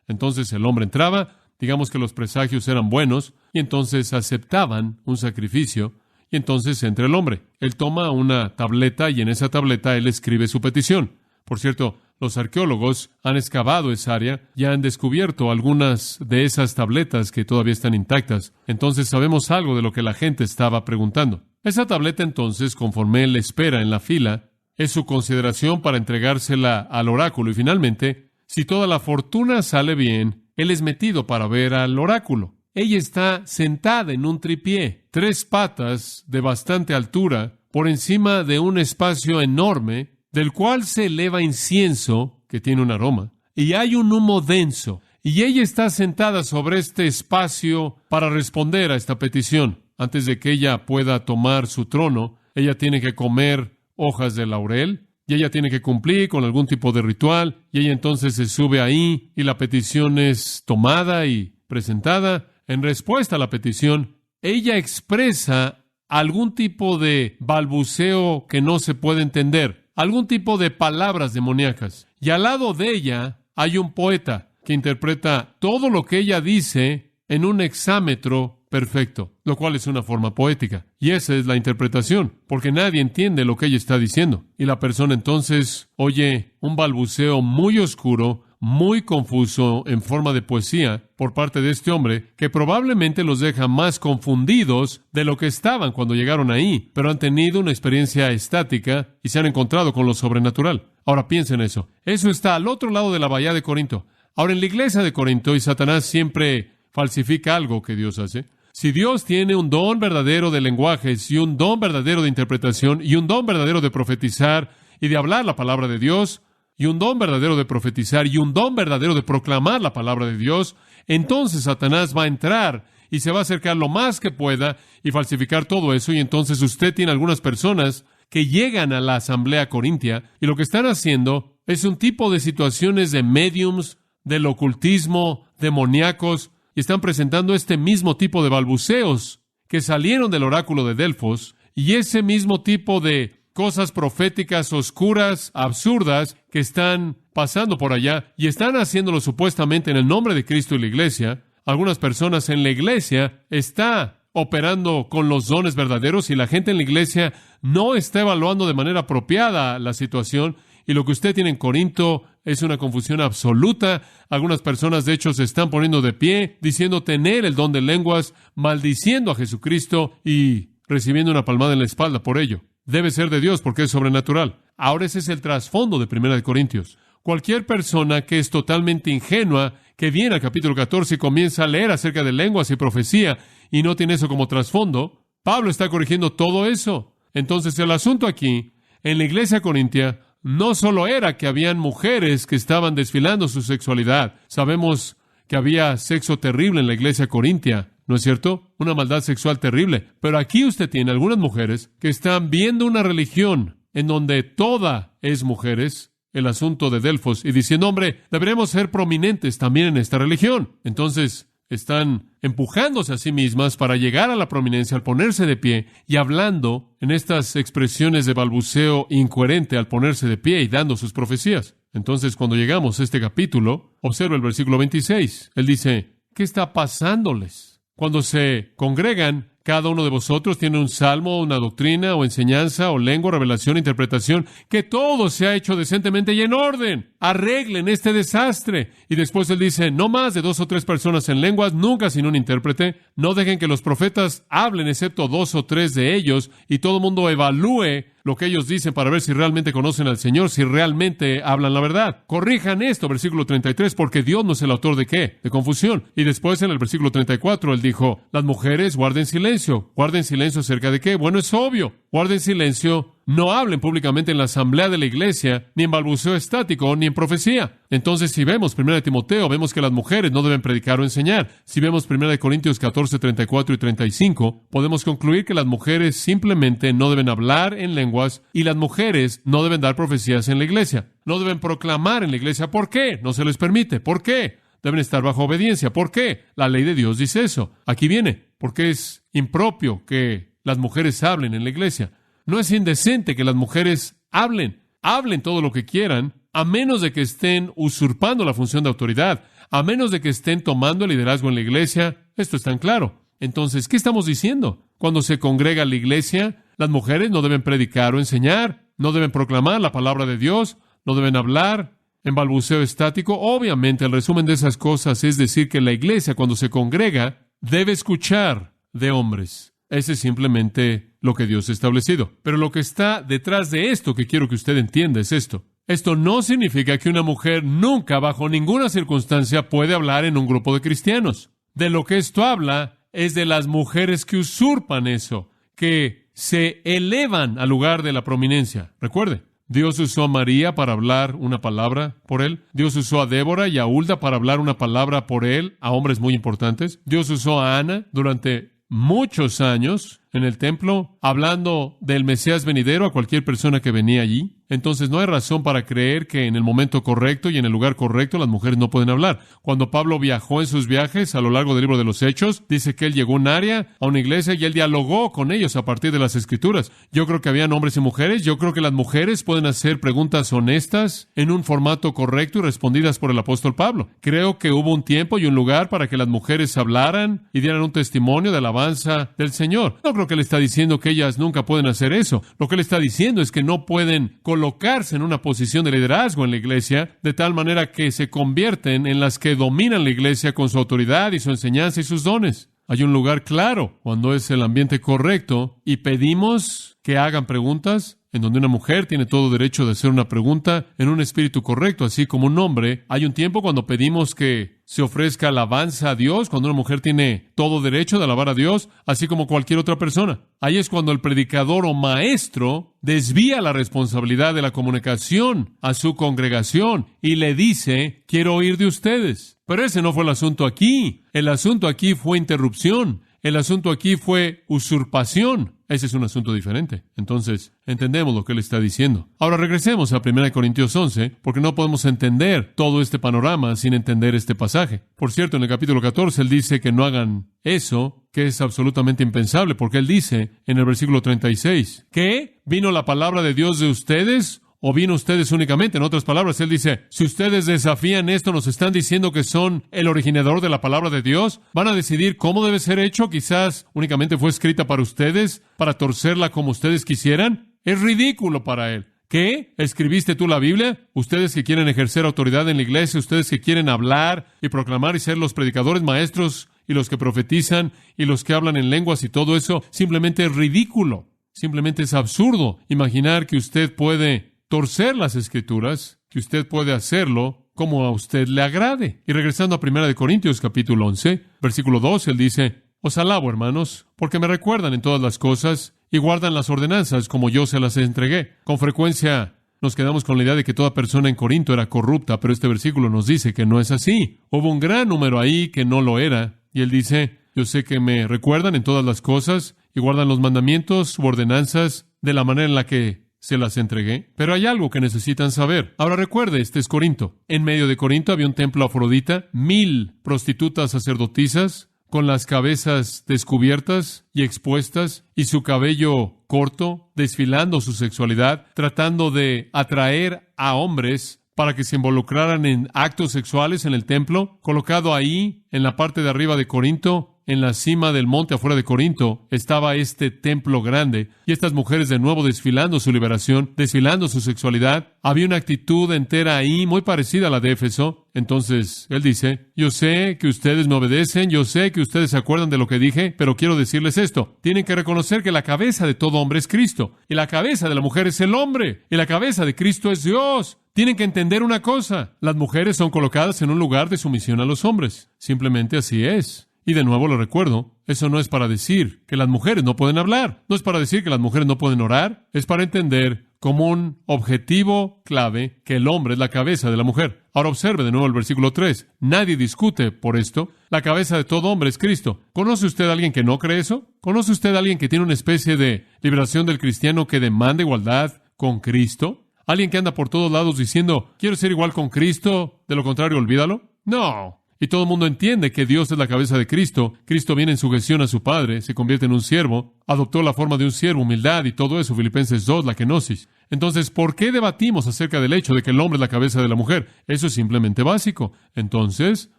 Entonces el hombre entraba, digamos que los presagios eran buenos, y entonces aceptaban un sacrificio, y entonces entra el hombre. Él toma una tableta y en esa tableta él escribe su petición. Por cierto, los arqueólogos han excavado esa área y han descubierto algunas de esas tabletas que todavía están intactas. Entonces sabemos algo de lo que la gente estaba preguntando. Esa tableta entonces, conforme él espera en la fila, es su consideración para entregársela al oráculo. Y finalmente, si toda la fortuna sale bien, él es metido para ver al oráculo. Ella está sentada en un tripié, 3 patas de bastante altura, por encima de un espacio enorme, del cual se eleva incienso, que tiene un aroma, y hay un humo denso. Y ella está sentada sobre este espacio para responder a esta petición. Antes de que ella pueda tomar su trono, ella tiene que comer hojas de laurel, y ella tiene que cumplir con algún tipo de ritual, y ella entonces se sube ahí, y la petición es tomada y presentada. En respuesta a la petición, ella expresa algún tipo de balbuceo que no se puede entender, algún tipo de palabras demoníacas. Y al lado de ella hay un poeta que interpreta todo lo que ella dice en un hexámetro perfecto, lo cual es una forma poética. Y esa es la interpretación, porque nadie entiende lo que ella está diciendo. Y la persona entonces oye un balbuceo muy oscuro, muy confuso, en forma de poesía, por parte de este hombre, que probablemente los deja más confundidos de lo que estaban cuando llegaron ahí, pero han tenido una experiencia estática y se han encontrado con lo sobrenatural. Ahora piensen eso. Eso está al otro lado de la bahía de Corinto. Ahora, en la iglesia de Corinto, y Satanás siempre falsifica algo que Dios hace. Si Dios tiene un don verdadero de lenguajes y un don verdadero de interpretación y un don verdadero de profetizar y de hablar la palabra de Dios, y un don verdadero de profetizar y un don verdadero de proclamar la palabra de Dios, entonces Satanás va a entrar y se va a acercar lo más que pueda y falsificar todo eso. Y entonces usted tiene algunas personas que llegan a la asamblea corintia y lo que están haciendo es un tipo de situaciones de médiums, del ocultismo, demoníacos, y están presentando este mismo tipo de balbuceos que salieron del oráculo de Delfos y ese mismo tipo de cosas proféticas oscuras, absurdas, que están pasando por allá y están haciéndolo supuestamente en el nombre de Cristo y la iglesia. Algunas personas en la iglesia están operando con los dones verdaderos y la gente en la iglesia no está evaluando de manera apropiada la situación. Y lo que usted tiene en Corinto es una confusión absoluta. Algunas personas, de hecho, se están poniendo de pie, diciendo tener el don de lenguas, maldiciendo a Jesucristo y recibiendo una palmada en la espalda por ello. Debe ser de Dios porque es sobrenatural. Ahora ese es el trasfondo de 1 Corintios. Cualquier persona que es totalmente ingenua, que viene al capítulo 14 y comienza a leer acerca de lenguas y profecía y no tiene eso como trasfondo, Pablo está corrigiendo todo eso. Entonces el asunto aquí, en la iglesia corintia, no solo era que habían mujeres que estaban desfilando su sexualidad. Sabemos que había sexo terrible en la iglesia corintia, ¿no es cierto? Una maldad sexual terrible. Pero aquí usted tiene algunas mujeres que están viendo una religión en donde toda es mujeres, el asunto de Delfos, y diciendo, hombre, deberemos ser prominentes también en esta religión. Entonces, están empujándose a sí mismas para llegar a la prominencia al ponerse de pie y hablando en estas expresiones de balbuceo incoherente al ponerse de pie y dando sus profecías. Entonces, cuando llegamos a este capítulo, observa el versículo 26. Él dice, ¿qué está pasándoles? Cuando se congregan, cada uno de vosotros tiene un salmo, una doctrina, o enseñanza, o lengua, revelación, interpretación, que todo se ha hecho decentemente y en orden. Arreglen este desastre. Y después él dice, no más de 2 o 3 personas en lenguas, nunca sin un intérprete. No dejen que los profetas hablen excepto 2 o 3 de ellos, y todo el mundo evalúe lo que ellos dicen para ver si realmente conocen al Señor, si realmente hablan la verdad. Corrijan esto, versículo 33, porque Dios no es el autor de ¿qué? De confusión. Y después en el versículo 34, él dijo, las mujeres guarden silencio. ¿Guarden silencio acerca de qué? Bueno, es obvio. Guarden silencio no hablen públicamente en la asamblea de la iglesia, ni en balbuceo estático, ni en profecía. Entonces, si vemos 1 Timoteo, vemos que las mujeres no deben predicar o enseñar. Si vemos 1 Corintios 14, 34 y 35, podemos concluir que las mujeres simplemente no deben hablar en lenguas y las mujeres no deben dar profecías en la iglesia. No deben proclamar en la iglesia. ¿Por qué? No se les permite. ¿Por qué? Deben estar bajo obediencia. ¿Por qué? La ley de Dios dice eso. Aquí viene. Porque es impropio que las mujeres hablen en la iglesia. No es indecente que las mujeres hablen todo lo que quieran, a menos de que estén usurpando la función de autoridad, a menos de que estén tomando el liderazgo en la iglesia. Esto es tan claro. Entonces, ¿qué estamos diciendo? Cuando se congrega la iglesia, las mujeres no deben predicar o enseñar, no deben proclamar la palabra de Dios, no deben hablar en balbuceo estático. Obviamente, el resumen de esas cosas es decir que la iglesia, cuando se congrega, debe escuchar de hombres. Ese es simplemente lo que Dios ha establecido. Pero lo que está detrás de esto que quiero que usted entienda es esto. Esto no significa que una mujer nunca, bajo ninguna circunstancia, puede hablar en un grupo de cristianos. De lo que esto habla es de las mujeres que usurpan eso, que se elevan al lugar de la prominencia. Recuerde, Dios usó a María para hablar una palabra por él. Dios usó a Débora y a Hulda para hablar una palabra por él a hombres muy importantes. Dios usó a Ana durante muchos años en el templo, hablando del Mesías venidero a cualquier persona que venía allí. Entonces no hay razón para creer que en el momento correcto y en el lugar correcto las mujeres no pueden hablar. Cuando Pablo viajó en sus viajes a lo largo del libro de los Hechos, dice que él llegó a un área, a una iglesia, y él dialogó con ellos a partir de las Escrituras. Yo creo que habían hombres y mujeres. Yo creo que las mujeres pueden hacer preguntas honestas en un formato correcto y respondidas por el apóstol Pablo. Creo que hubo un tiempo y un lugar para que las mujeres hablaran y dieran un testimonio de alabanza del Señor. No creo que él está diciendo que ellas nunca pueden hacer eso. Lo que él está diciendo es que no pueden colocarse en una posición de liderazgo en la iglesia de tal manera que se convierten en las que dominan la iglesia con su autoridad y su enseñanza y sus dones. Hay un lugar claro cuando es el ambiente correcto y pedimos que hagan preguntas en donde una mujer tiene todo derecho de hacer una pregunta en un espíritu correcto, así como un hombre. Hay un tiempo cuando pedimos que se ofrezca alabanza a Dios, cuando una mujer tiene todo derecho de alabar a Dios, así como cualquier otra persona. Ahí es cuando el predicador o maestro desvía la responsabilidad de la comunicación a su congregación y le dice, quiero oír de ustedes. Pero ese no fue el asunto aquí. El asunto aquí fue interrupción. El asunto aquí fue usurpación. Ese es un asunto diferente. Entonces, entendemos lo que él está diciendo. Ahora regresemos a 1 Corintios 11, porque no podemos entender todo este panorama sin entender este pasaje. Por cierto, en el capítulo 14, él dice que no hagan eso, que es absolutamente impensable, porque él dice en el versículo 36, ¿qué? ¿Vino la palabra de Dios de ustedes? ¿O vino ustedes únicamente? En otras palabras, él dice, si ustedes desafían esto, nos están diciendo que son el originador de la palabra de Dios, van a decidir cómo debe ser hecho, quizás únicamente fue escrita para ustedes, para torcerla como ustedes quisieran. Es ridículo para él. ¿Qué? ¿Escribiste tú la Biblia? Ustedes que quieren ejercer autoridad en la iglesia, ustedes que quieren hablar y proclamar y ser los predicadores maestros y los que profetizan y los que hablan en lenguas y todo eso, simplemente es ridículo. Simplemente es absurdo imaginar que usted puede torcer las Escrituras, que usted puede hacerlo como a usted le agrade. Y regresando a 1 Corintios capítulo 11, versículo 2, él dice, os alabo, hermanos, porque me recuerdan en todas las cosas y guardan las ordenanzas como yo se las entregué. Con frecuencia nos quedamos con la idea de que toda persona en Corinto era corrupta, pero este versículo nos dice que no es así. Hubo un gran número ahí que no lo era. Y él dice, yo sé que me recuerdan en todas las cosas y guardan los mandamientos u ordenanzas de la manera en la que se las entregué. Pero hay algo que necesitan saber. Ahora recuerde, este es Corinto. En medio de Corinto había un templo a Afrodita, 1000 prostitutas sacerdotisas con las cabezas descubiertas y expuestas y su cabello corto, desfilando su sexualidad, tratando de atraer a hombres para que se involucraran en actos sexuales en el templo. Colocado ahí, en la parte de arriba de Corinto, en la cima del monte afuera de Corinto, estaba este templo grande, y estas mujeres de nuevo desfilando su liberación, desfilando su sexualidad. Había una actitud entera ahí, muy parecida a la de Éfeso. Entonces, él dice, yo sé que ustedes me obedecen, yo sé que ustedes se acuerdan de lo que dije, pero quiero decirles esto. Tienen que reconocer que la cabeza de todo hombre es Cristo, y la cabeza de la mujer es el hombre, y la cabeza de Cristo es Dios. Tienen que entender una cosa, las mujeres son colocadas en un lugar de sumisión a los hombres. Simplemente así es. Y de nuevo lo recuerdo, eso no es para decir que las mujeres no pueden hablar, no es para decir que las mujeres no pueden orar, es para entender como un objetivo clave que el hombre es la cabeza de la mujer. Ahora observe de nuevo el versículo 3. Nadie discute por esto. La cabeza de todo hombre es Cristo. ¿Conoce usted a alguien que no cree eso? ¿Conoce usted a alguien que tiene una especie de liberación del cristiano que demanda igualdad con Cristo? ¿Alguien que anda por todos lados diciendo, quiero ser igual con Cristo, de lo contrario olvídalo? No. Y todo el mundo entiende que Dios es la cabeza de Cristo. Cristo viene en sujeción a su Padre, se convierte en un siervo, adoptó la forma de un siervo, humildad y todo eso, Filipenses 2, la kenosis. Entonces, ¿por qué debatimos acerca del hecho de que el hombre es la cabeza de la mujer? Eso es simplemente básico. Entonces,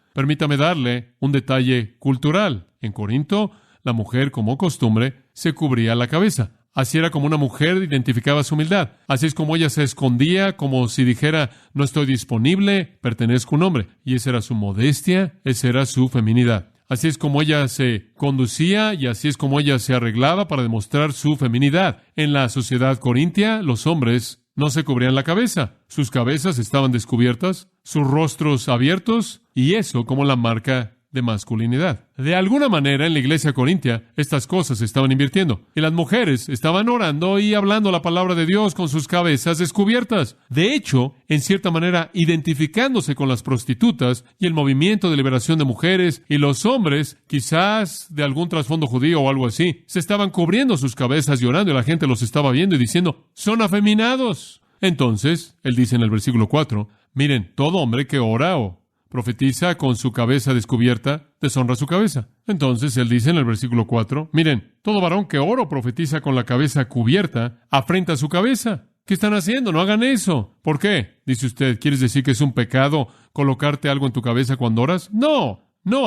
permítame darle un detalle cultural. En Corinto, la mujer, como costumbre, se cubría la cabeza. Así era como una mujer identificaba su humildad. Así es como ella se escondía, como si dijera, no estoy disponible, pertenezco a un hombre. Y esa era su modestia, esa era su feminidad. Así es como ella se conducía y así es como ella se arreglaba para demostrar su feminidad. En la sociedad corintia, los hombres no se cubrían la cabeza. Sus cabezas estaban descubiertas, sus rostros abiertos, y eso como la marca de masculinidad. De alguna manera, en la iglesia corintia, estas cosas se estaban invirtiendo. Y las mujeres estaban orando y hablando la palabra de Dios con sus cabezas descubiertas. De hecho, en cierta manera, identificándose con las prostitutas y el movimiento de liberación de mujeres, y los hombres, quizás de algún trasfondo judío o algo así, se estaban cubriendo sus cabezas y orando, y la gente los estaba viendo y diciendo, son afeminados. Entonces, él dice en el versículo 4, miren, todo hombre que ora o profetiza con su cabeza descubierta, deshonra su cabeza. Entonces, él dice en el versículo 4, miren, todo varón que ora o profetiza con la cabeza cubierta, afrenta su cabeza. ¿Qué están haciendo? No hagan eso. ¿Por qué? Dice usted, ¿quieres decir que es un pecado colocarte algo en tu cabeza cuando oras? No,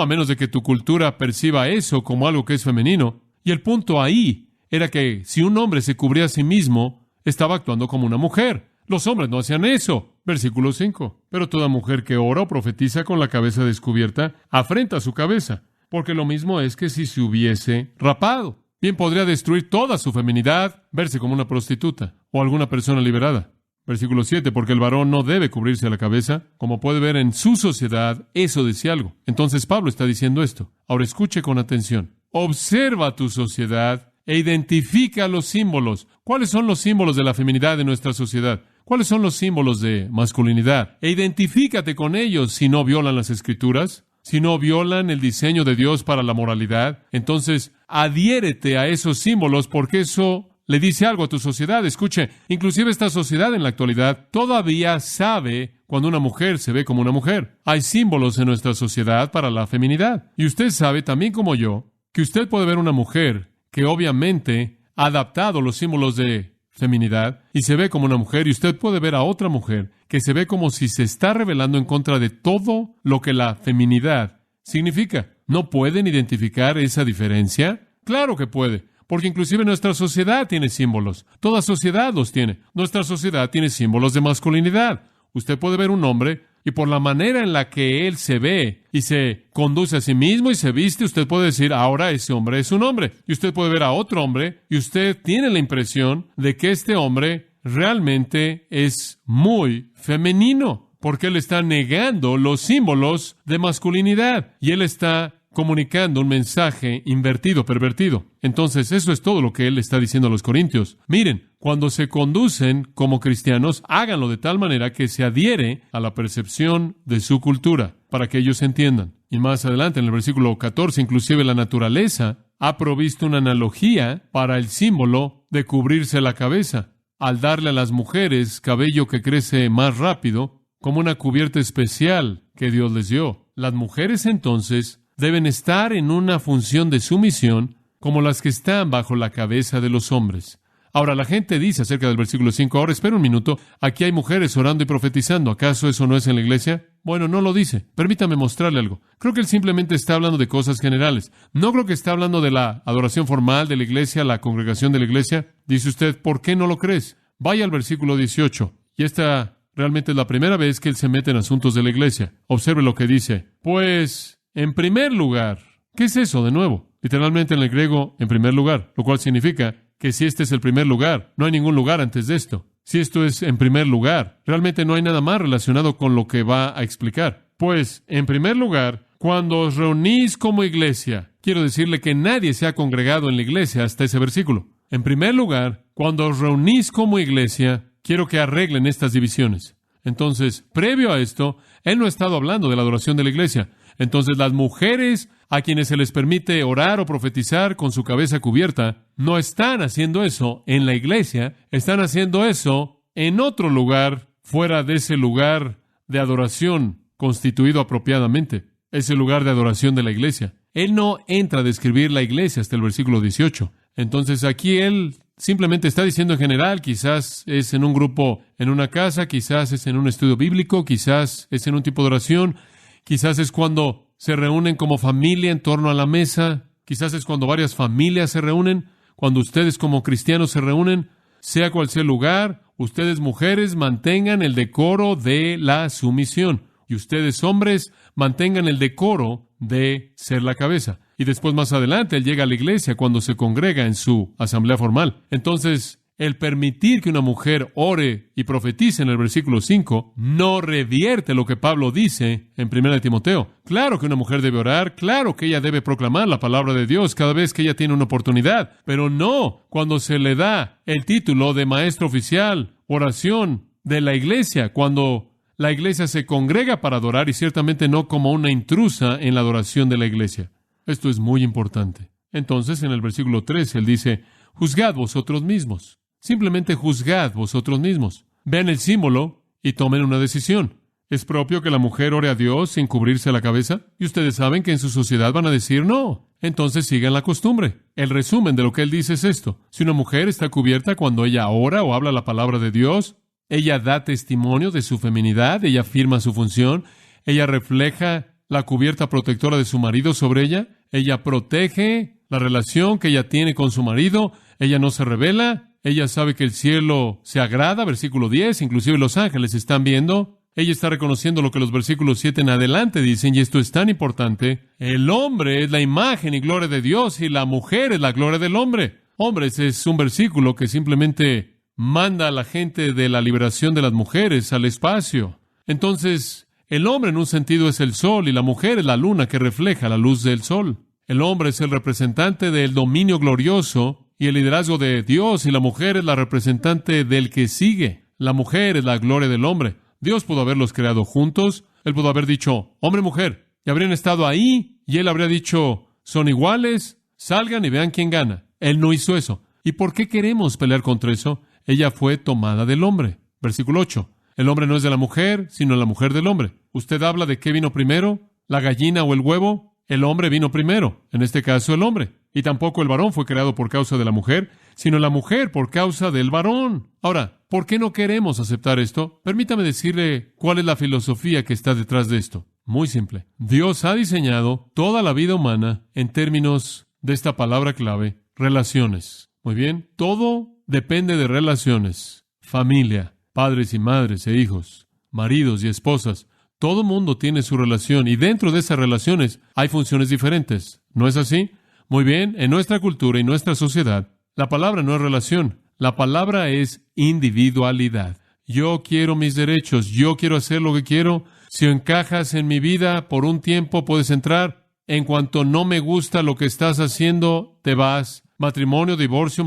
a menos de que tu cultura perciba eso como algo que es femenino. Y el punto ahí era que si un hombre se cubría a sí mismo, estaba actuando como una mujer. Los hombres no hacían eso. Versículo 5. Pero toda mujer que ora o profetiza con la cabeza descubierta, afrenta su cabeza, porque lo mismo es que si se hubiese rapado. Bien podría destruir toda su feminidad, verse como una prostituta o alguna persona liberada. Versículo 7. Porque el varón no debe cubrirse la cabeza. Como puede ver en su sociedad, eso decía algo. Entonces Pablo está diciendo esto. Ahora escuche con atención. Observa tu sociedad e identifica los símbolos. ¿Cuáles son los símbolos de la feminidad de nuestra sociedad? ¿Cuáles son los símbolos de masculinidad? E identifícate con ellos si no violan las Escrituras, si no violan el diseño de Dios para la moralidad. Entonces, adhiérete a esos símbolos porque eso le dice algo a tu sociedad. Escuche, inclusive esta sociedad en la actualidad todavía sabe cuando una mujer se ve como una mujer. Hay símbolos en nuestra sociedad para la feminidad. Y usted sabe, también como yo, que usted puede ver una mujer que obviamente ha adaptado los símbolos de feminidad y se ve como una mujer, y usted puede ver a otra mujer que se ve como si se está rebelando en contra de todo lo que la feminidad significa. ¿No pueden identificar esa diferencia? Claro que puede, porque inclusive nuestra sociedad tiene símbolos. Toda sociedad los tiene. Nuestra sociedad tiene símbolos de masculinidad. Usted puede ver un hombre y por la manera en la que él se ve y se conduce a sí mismo y se viste, usted puede decir, ahora ese hombre es un hombre. Y usted puede ver a otro hombre y usted tiene la impresión de que este hombre realmente es muy femenino, porque él está negando los símbolos de masculinidad y él está comunicando un mensaje invertido, pervertido. Entonces, eso es todo lo que él está diciendo a los corintios. Miren, cuando se conducen como cristianos, háganlo de tal manera que se adhiere a la percepción de su cultura, para que ellos entiendan. Y más adelante, en el versículo 14, inclusive la naturaleza ha provisto una analogía para el símbolo de cubrirse la cabeza, al darle a las mujeres cabello que crece más rápido, como una cubierta especial que Dios les dio. Las mujeres, entonces, deben estar en una función de sumisión como las que están bajo la cabeza de los hombres. Ahora, la gente dice acerca del versículo 5, ahora espera un minuto, aquí hay mujeres orando y profetizando, ¿acaso eso no es en la iglesia? Bueno, no lo dice. Permítame mostrarle algo. Creo que él simplemente está hablando de cosas generales. No creo que está hablando de la adoración formal de la iglesia, la congregación de la iglesia. Dice usted, ¿por qué no lo crees? Vaya al versículo 18. Y esta realmente es la primera vez que él se mete en asuntos de la iglesia. Observe lo que dice. Pues, en primer lugar, ¿qué es eso de nuevo? Literalmente en el griego, en primer lugar, lo cual significa que si este es el primer lugar, no hay ningún lugar antes de esto. Si esto es en primer lugar, realmente no hay nada más relacionado con lo que va a explicar. Pues, en primer lugar, cuando os reunís como iglesia. Quiero decirle que nadie se ha congregado en la iglesia hasta ese versículo. En primer lugar, cuando os reunís como iglesia, quiero que arreglen estas divisiones. Entonces, previo a esto, él no ha estado hablando de la adoración de la iglesia. Entonces, las mujeres a quienes se les permite orar o profetizar con su cabeza cubierta, no están haciendo eso en la iglesia, están haciendo eso en otro lugar, fuera de ese lugar de adoración constituido apropiadamente, ese lugar de adoración de la iglesia. Él no entra a describir la iglesia hasta el versículo 18. Entonces, aquí él simplemente está diciendo en general, quizás es en un grupo, en una casa, quizás es en un estudio bíblico, quizás es en un tipo de oración, quizás es cuando se reúnen como familia en torno a la mesa, quizás es cuando varias familias se reúnen, cuando ustedes como cristianos se reúnen, sea cual sea el lugar, ustedes mujeres mantengan el decoro de la sumisión y ustedes hombres mantengan el decoro de ser la cabeza. Y después más adelante él llega a la iglesia cuando se congrega en su asamblea formal. Entonces, el permitir que una mujer ore y profetice en el versículo 5 no revierte lo que Pablo dice en 1 Timoteo. Claro que una mujer debe orar, claro que ella debe proclamar la palabra de Dios cada vez que ella tiene una oportunidad, pero no cuando se le da el título de maestro oficial, oración de la iglesia, cuando la iglesia se congrega para adorar y ciertamente no como una intrusa en la adoración de la iglesia. Esto es muy importante. Entonces, en el versículo 13, él dice, juzgad vosotros mismos. Simplemente juzgad vosotros mismos. Vean el símbolo y tomen una decisión. ¿Es propio que la mujer ore a Dios sin cubrirse la cabeza? Y ustedes saben que en su sociedad van a decir no. Entonces sigan la costumbre. El resumen de lo que él dice es esto. Si una mujer está cubierta cuando ella ora o habla la palabra de Dios, ella da testimonio de su feminidad, ella afirma su función, ella refleja la cubierta protectora de su marido sobre ella, ella protege la relación que ella tiene con su marido, ella no se rebela, ella sabe que el cielo se agrada, versículo 10, inclusive los ángeles están viendo, ella está reconociendo lo que los versículos 7 en adelante dicen, y esto es tan importante, el hombre es la imagen y gloria de Dios, y la mujer es la gloria del hombre. Hombres, es un versículo que simplemente manda a la gente de la liberación de las mujeres al espacio. Entonces, el hombre en un sentido es el sol, y la mujer es la luna que refleja la luz del sol. El hombre es el representante del dominio glorioso y el liderazgo de Dios, y la mujer es la representante del que sigue. La mujer es la gloria del hombre. Dios pudo haberlos creado juntos. Él pudo haber dicho, hombre y mujer, y habrían estado ahí, y él habría dicho, son iguales, salgan y vean quién gana. Él no hizo eso. ¿Y por qué queremos pelear contra eso? Ella fue tomada del hombre. Versículo 8. El hombre no es de la mujer, sino la mujer del hombre. ¿Usted habla de qué vino primero? ¿La gallina o el huevo? El hombre vino primero, en este caso el hombre. Y tampoco el varón fue creado por causa de la mujer, sino la mujer por causa del varón. Ahora, ¿por qué no queremos aceptar esto? Permítame decirle cuál es la filosofía que está detrás de esto. Muy simple. Dios ha diseñado toda la vida humana en términos de esta palabra clave, relaciones. Muy bien, todo depende de relaciones. Familia, padres y madres e hijos, maridos y esposas. Todo mundo tiene su relación y dentro de esas relaciones hay funciones diferentes. ¿No es así? Muy bien, en nuestra cultura y nuestra sociedad, la palabra no es relación. La palabra es individualidad. Yo quiero mis derechos, yo quiero hacer lo que quiero. Si encajas en mi vida por un tiempo, puedes entrar. En cuanto no me gusta lo que estás haciendo, te vas. Matrimonio, divorcio,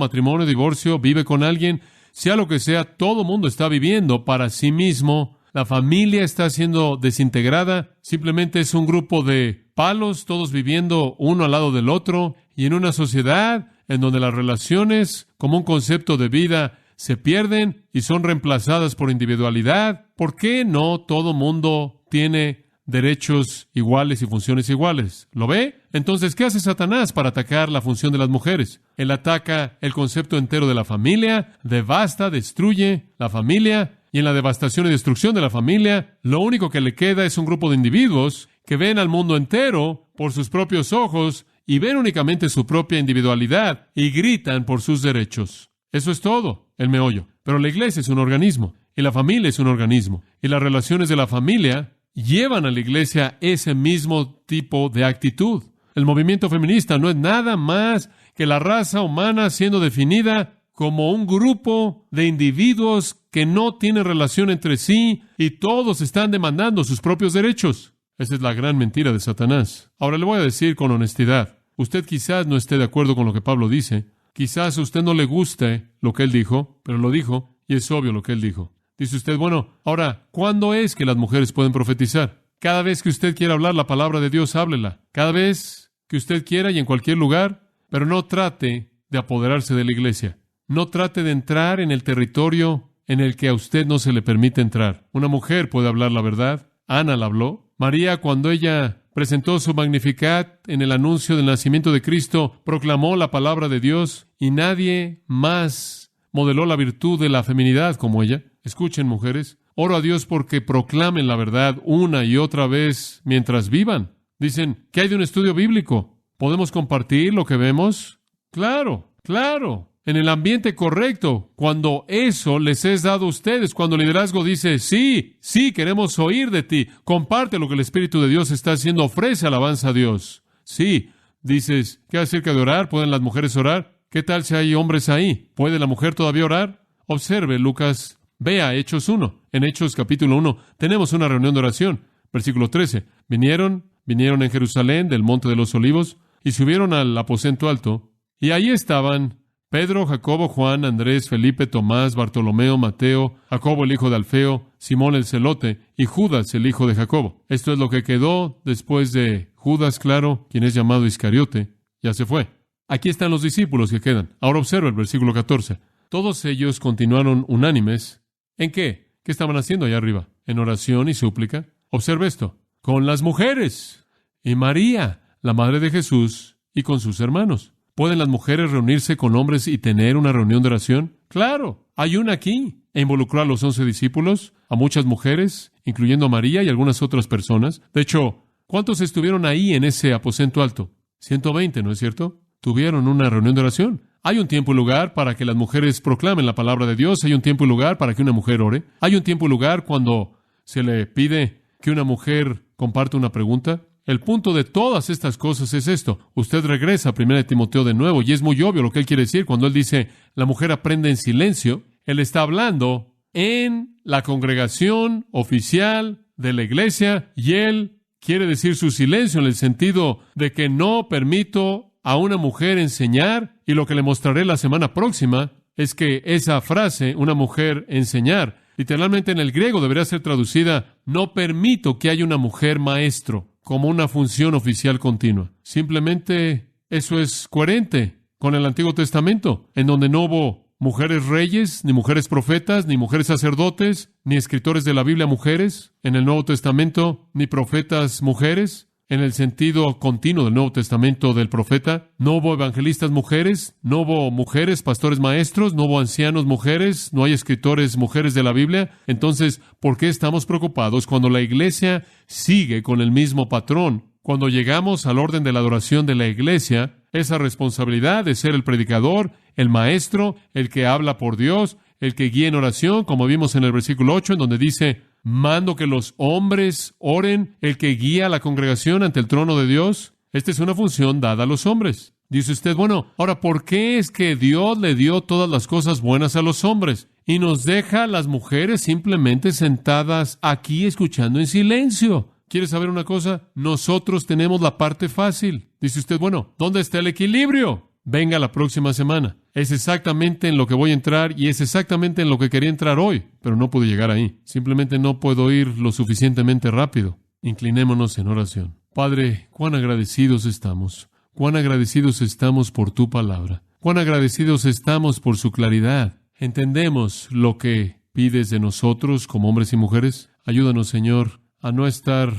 vive con alguien. Sea lo que sea, todo mundo está viviendo para sí mismo. La familia está siendo desintegrada. Simplemente es un grupo de palos, todos viviendo uno al lado del otro. Y en una sociedad en donde las relaciones, como un concepto de vida, se pierden y son reemplazadas por individualidad. ¿Por qué no todo mundo tiene derechos iguales y funciones iguales? ¿Lo ve? Entonces, ¿qué hace Satanás para atacar la función de las mujeres? Él ataca el concepto entero de la familia, devasta, destruye la familia, y en la devastación y destrucción de la familia, lo único que le queda es un grupo de individuos que ven al mundo entero por sus propios ojos y ven únicamente su propia individualidad y gritan por sus derechos. Eso es todo, el meollo. Pero la iglesia es un organismo, y la familia es un organismo, y las relaciones de la familia llevan a la iglesia ese mismo tipo de actitud. El movimiento feminista no es nada más que la raza humana siendo definida como un grupo de individuos que no tienen relación entre sí y todos están demandando sus propios derechos. Esa es la gran mentira de Satanás. Ahora le voy a decir con honestidad, usted quizás no esté de acuerdo con lo que Pablo dice, quizás a usted no le guste lo que él dijo, pero lo dijo y es obvio lo que él dijo. Dice usted, bueno, ahora, ¿cuándo es que las mujeres pueden profetizar? Cada vez que usted quiera hablar la palabra de Dios, háblela. Cada vez que usted quiera y en cualquier lugar, pero no trate de apoderarse de la iglesia. No trate de entrar en el territorio en el que a usted no se le permite entrar. Una mujer puede hablar la verdad. Ana la habló. María, cuando ella presentó su Magnificat en el anuncio del nacimiento de Cristo, proclamó la palabra de Dios y nadie más modeló la virtud de la feminidad como ella. Escuchen, mujeres, oro a Dios porque proclamen la verdad una y otra vez mientras vivan. Dicen, ¿qué hay de un estudio bíblico? ¿Podemos compartir lo que vemos? Claro, claro. En el ambiente correcto, cuando eso les es dado a ustedes, cuando el liderazgo dice, sí, queremos oír de ti, comparte lo que el Espíritu de Dios está haciendo, ofrece alabanza a Dios. Sí, dices, ¿qué acerca de orar? ¿Pueden las mujeres orar? ¿Qué tal si hay hombres ahí? ¿Puede la mujer todavía orar? Observe, Lucas, vea Hechos 1. En Hechos capítulo 1 tenemos una reunión de oración. Versículo 13. Vinieron en Jerusalén del Monte de los Olivos y subieron al aposento alto y ahí estaban Pedro, Jacobo, Juan, Andrés, Felipe, Tomás, Bartolomeo, Mateo, Jacobo el hijo de Alfeo, Simón el celote y Judas el hijo de Jacobo. Esto es lo que quedó después de Judas, claro, quien es llamado Iscariote, ya se fue. Aquí están los discípulos que quedan. Ahora observa el versículo 14. Todos ellos continuaron unánimes. ¿En qué? ¿Qué estaban haciendo allá arriba? En oración y súplica. Observe esto. Con las mujeres y María, la madre de Jesús, y con sus hermanos. ¿Pueden las mujeres reunirse con hombres y tener una reunión de oración? Claro, hay una aquí. E involucró a los 11 discípulos, a muchas mujeres, incluyendo a María y algunas otras personas. De hecho, ¿cuántos estuvieron ahí en ese aposento alto? 120, ¿no es cierto? Tuvieron una reunión de oración. Hay un tiempo y lugar para que las mujeres proclamen la palabra de Dios. Hay un tiempo y lugar para que una mujer ore. Hay un tiempo y lugar cuando se le pide que una mujer comparta una pregunta. El punto de todas estas cosas es esto. Usted regresa a 1 Timoteo de nuevo y es muy obvio lo que él quiere decir cuando él dice la mujer aprende en silencio. Él está hablando en la congregación oficial de la iglesia y él quiere decir su silencio en el sentido de que no permito a una mujer enseñar, y lo que le mostraré la semana próxima es que esa frase, una mujer enseñar, literalmente en el griego debería ser traducida, no permito que haya una mujer maestro como una función oficial continua. Simplemente eso es coherente con el Antiguo Testamento, en donde no hubo mujeres reyes, ni mujeres profetas, ni mujeres sacerdotes, ni escritores de la Biblia mujeres. En el Nuevo Testamento, ni profetas mujeres. En el sentido continuo del Nuevo Testamento del profeta, no hubo evangelistas mujeres, no hubo mujeres, pastores maestros, no hubo ancianos mujeres, no hay escritores mujeres de la Biblia. Entonces, ¿por qué estamos preocupados cuando la iglesia sigue con el mismo patrón? Cuando llegamos al orden de la adoración de la iglesia, esa responsabilidad de ser el predicador, el maestro, el que habla por Dios, el que guía en oración, como vimos en el versículo 8, en donde dice, mando que los hombres oren, el que guía a la congregación ante el trono de Dios. Esta es una función dada a los hombres. Dice usted, bueno, ahora, ¿por qué es que Dios le dio todas las cosas buenas a los hombres y nos deja a las mujeres simplemente sentadas aquí escuchando en silencio? ¿Quiere saber una cosa? Nosotros tenemos la parte fácil. Dice usted, bueno, ¿dónde está el equilibrio? Venga la próxima semana. Es exactamente en lo que voy a entrar y es exactamente en lo que quería entrar hoy, pero no pude llegar ahí. Simplemente no puedo ir lo suficientemente rápido. Inclinémonos en oración. Padre, cuán agradecidos estamos. Cuán agradecidos estamos por tu palabra. Cuán agradecidos estamos por su claridad. Entendemos lo que pides de nosotros como hombres y mujeres. Ayúdanos, Señor, a no estar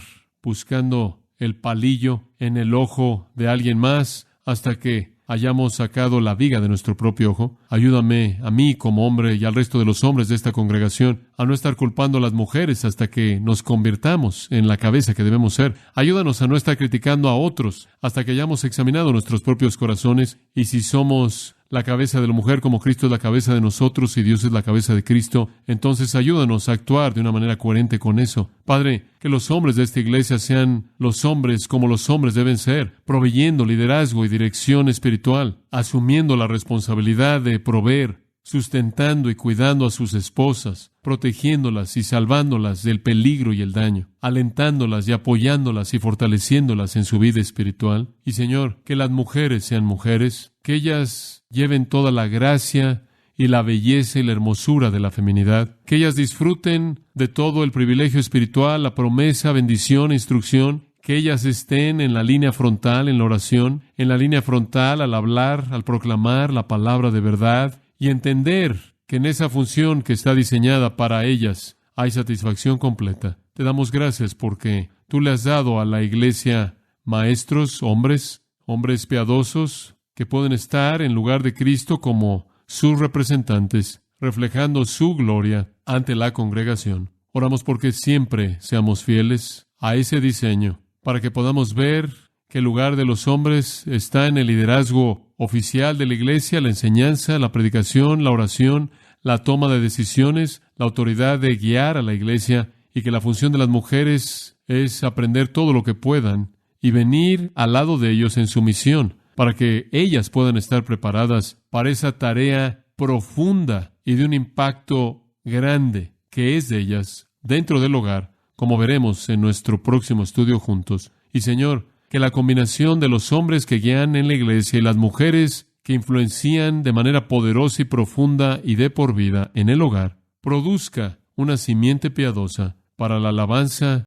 buscando el palillo en el ojo de alguien más hasta que hayamos sacado la viga de nuestro propio ojo. Ayúdame a mí como hombre y al resto de los hombres de esta congregación a no estar culpando a las mujeres hasta que nos convirtamos en la cabeza que debemos ser. Ayúdanos a no estar criticando a otros hasta que hayamos examinado nuestros propios corazones y si somos la cabeza de la mujer como Cristo es la cabeza de nosotros y Dios es la cabeza de Cristo, entonces ayúdanos a actuar de una manera coherente con eso. Padre, que los hombres de esta iglesia sean los hombres como los hombres deben ser, proveyendo liderazgo y dirección espiritual, asumiendo la responsabilidad de proveer sustentando y cuidando a sus esposas, protegiéndolas y salvándolas del peligro y el daño, alentándolas y apoyándolas y fortaleciéndolas en su vida espiritual. Y Señor, que las mujeres sean mujeres, que ellas lleven toda la gracia y la belleza y la hermosura de la feminidad, que ellas disfruten de todo el privilegio espiritual, la promesa, bendición, instrucción, que ellas estén en la línea frontal en la oración, en la línea frontal al hablar, al proclamar la palabra de verdad, y entender que en esa función que está diseñada para ellas hay satisfacción completa. Te damos gracias porque tú le has dado a la iglesia maestros, hombres piadosos, que pueden estar en lugar de Cristo como sus representantes, reflejando su gloria ante la congregación. Oramos porque siempre seamos fieles a ese diseño, para que podamos ver que el lugar de los hombres está en el liderazgo oficial de la iglesia, la enseñanza, la predicación, la oración, la toma de decisiones, la autoridad de guiar a la iglesia, y que la función de las mujeres es aprender todo lo que puedan y venir al lado de ellos en su misión, para que ellas puedan estar preparadas para esa tarea profunda y de un impacto grande que es de ellas dentro del hogar, como veremos en nuestro próximo estudio juntos. Y Señor, que la combinación de los hombres que guían en la iglesia y las mujeres que influencian de manera poderosa y profunda y de por vida en el hogar, produzca una simiente piadosa para la alabanza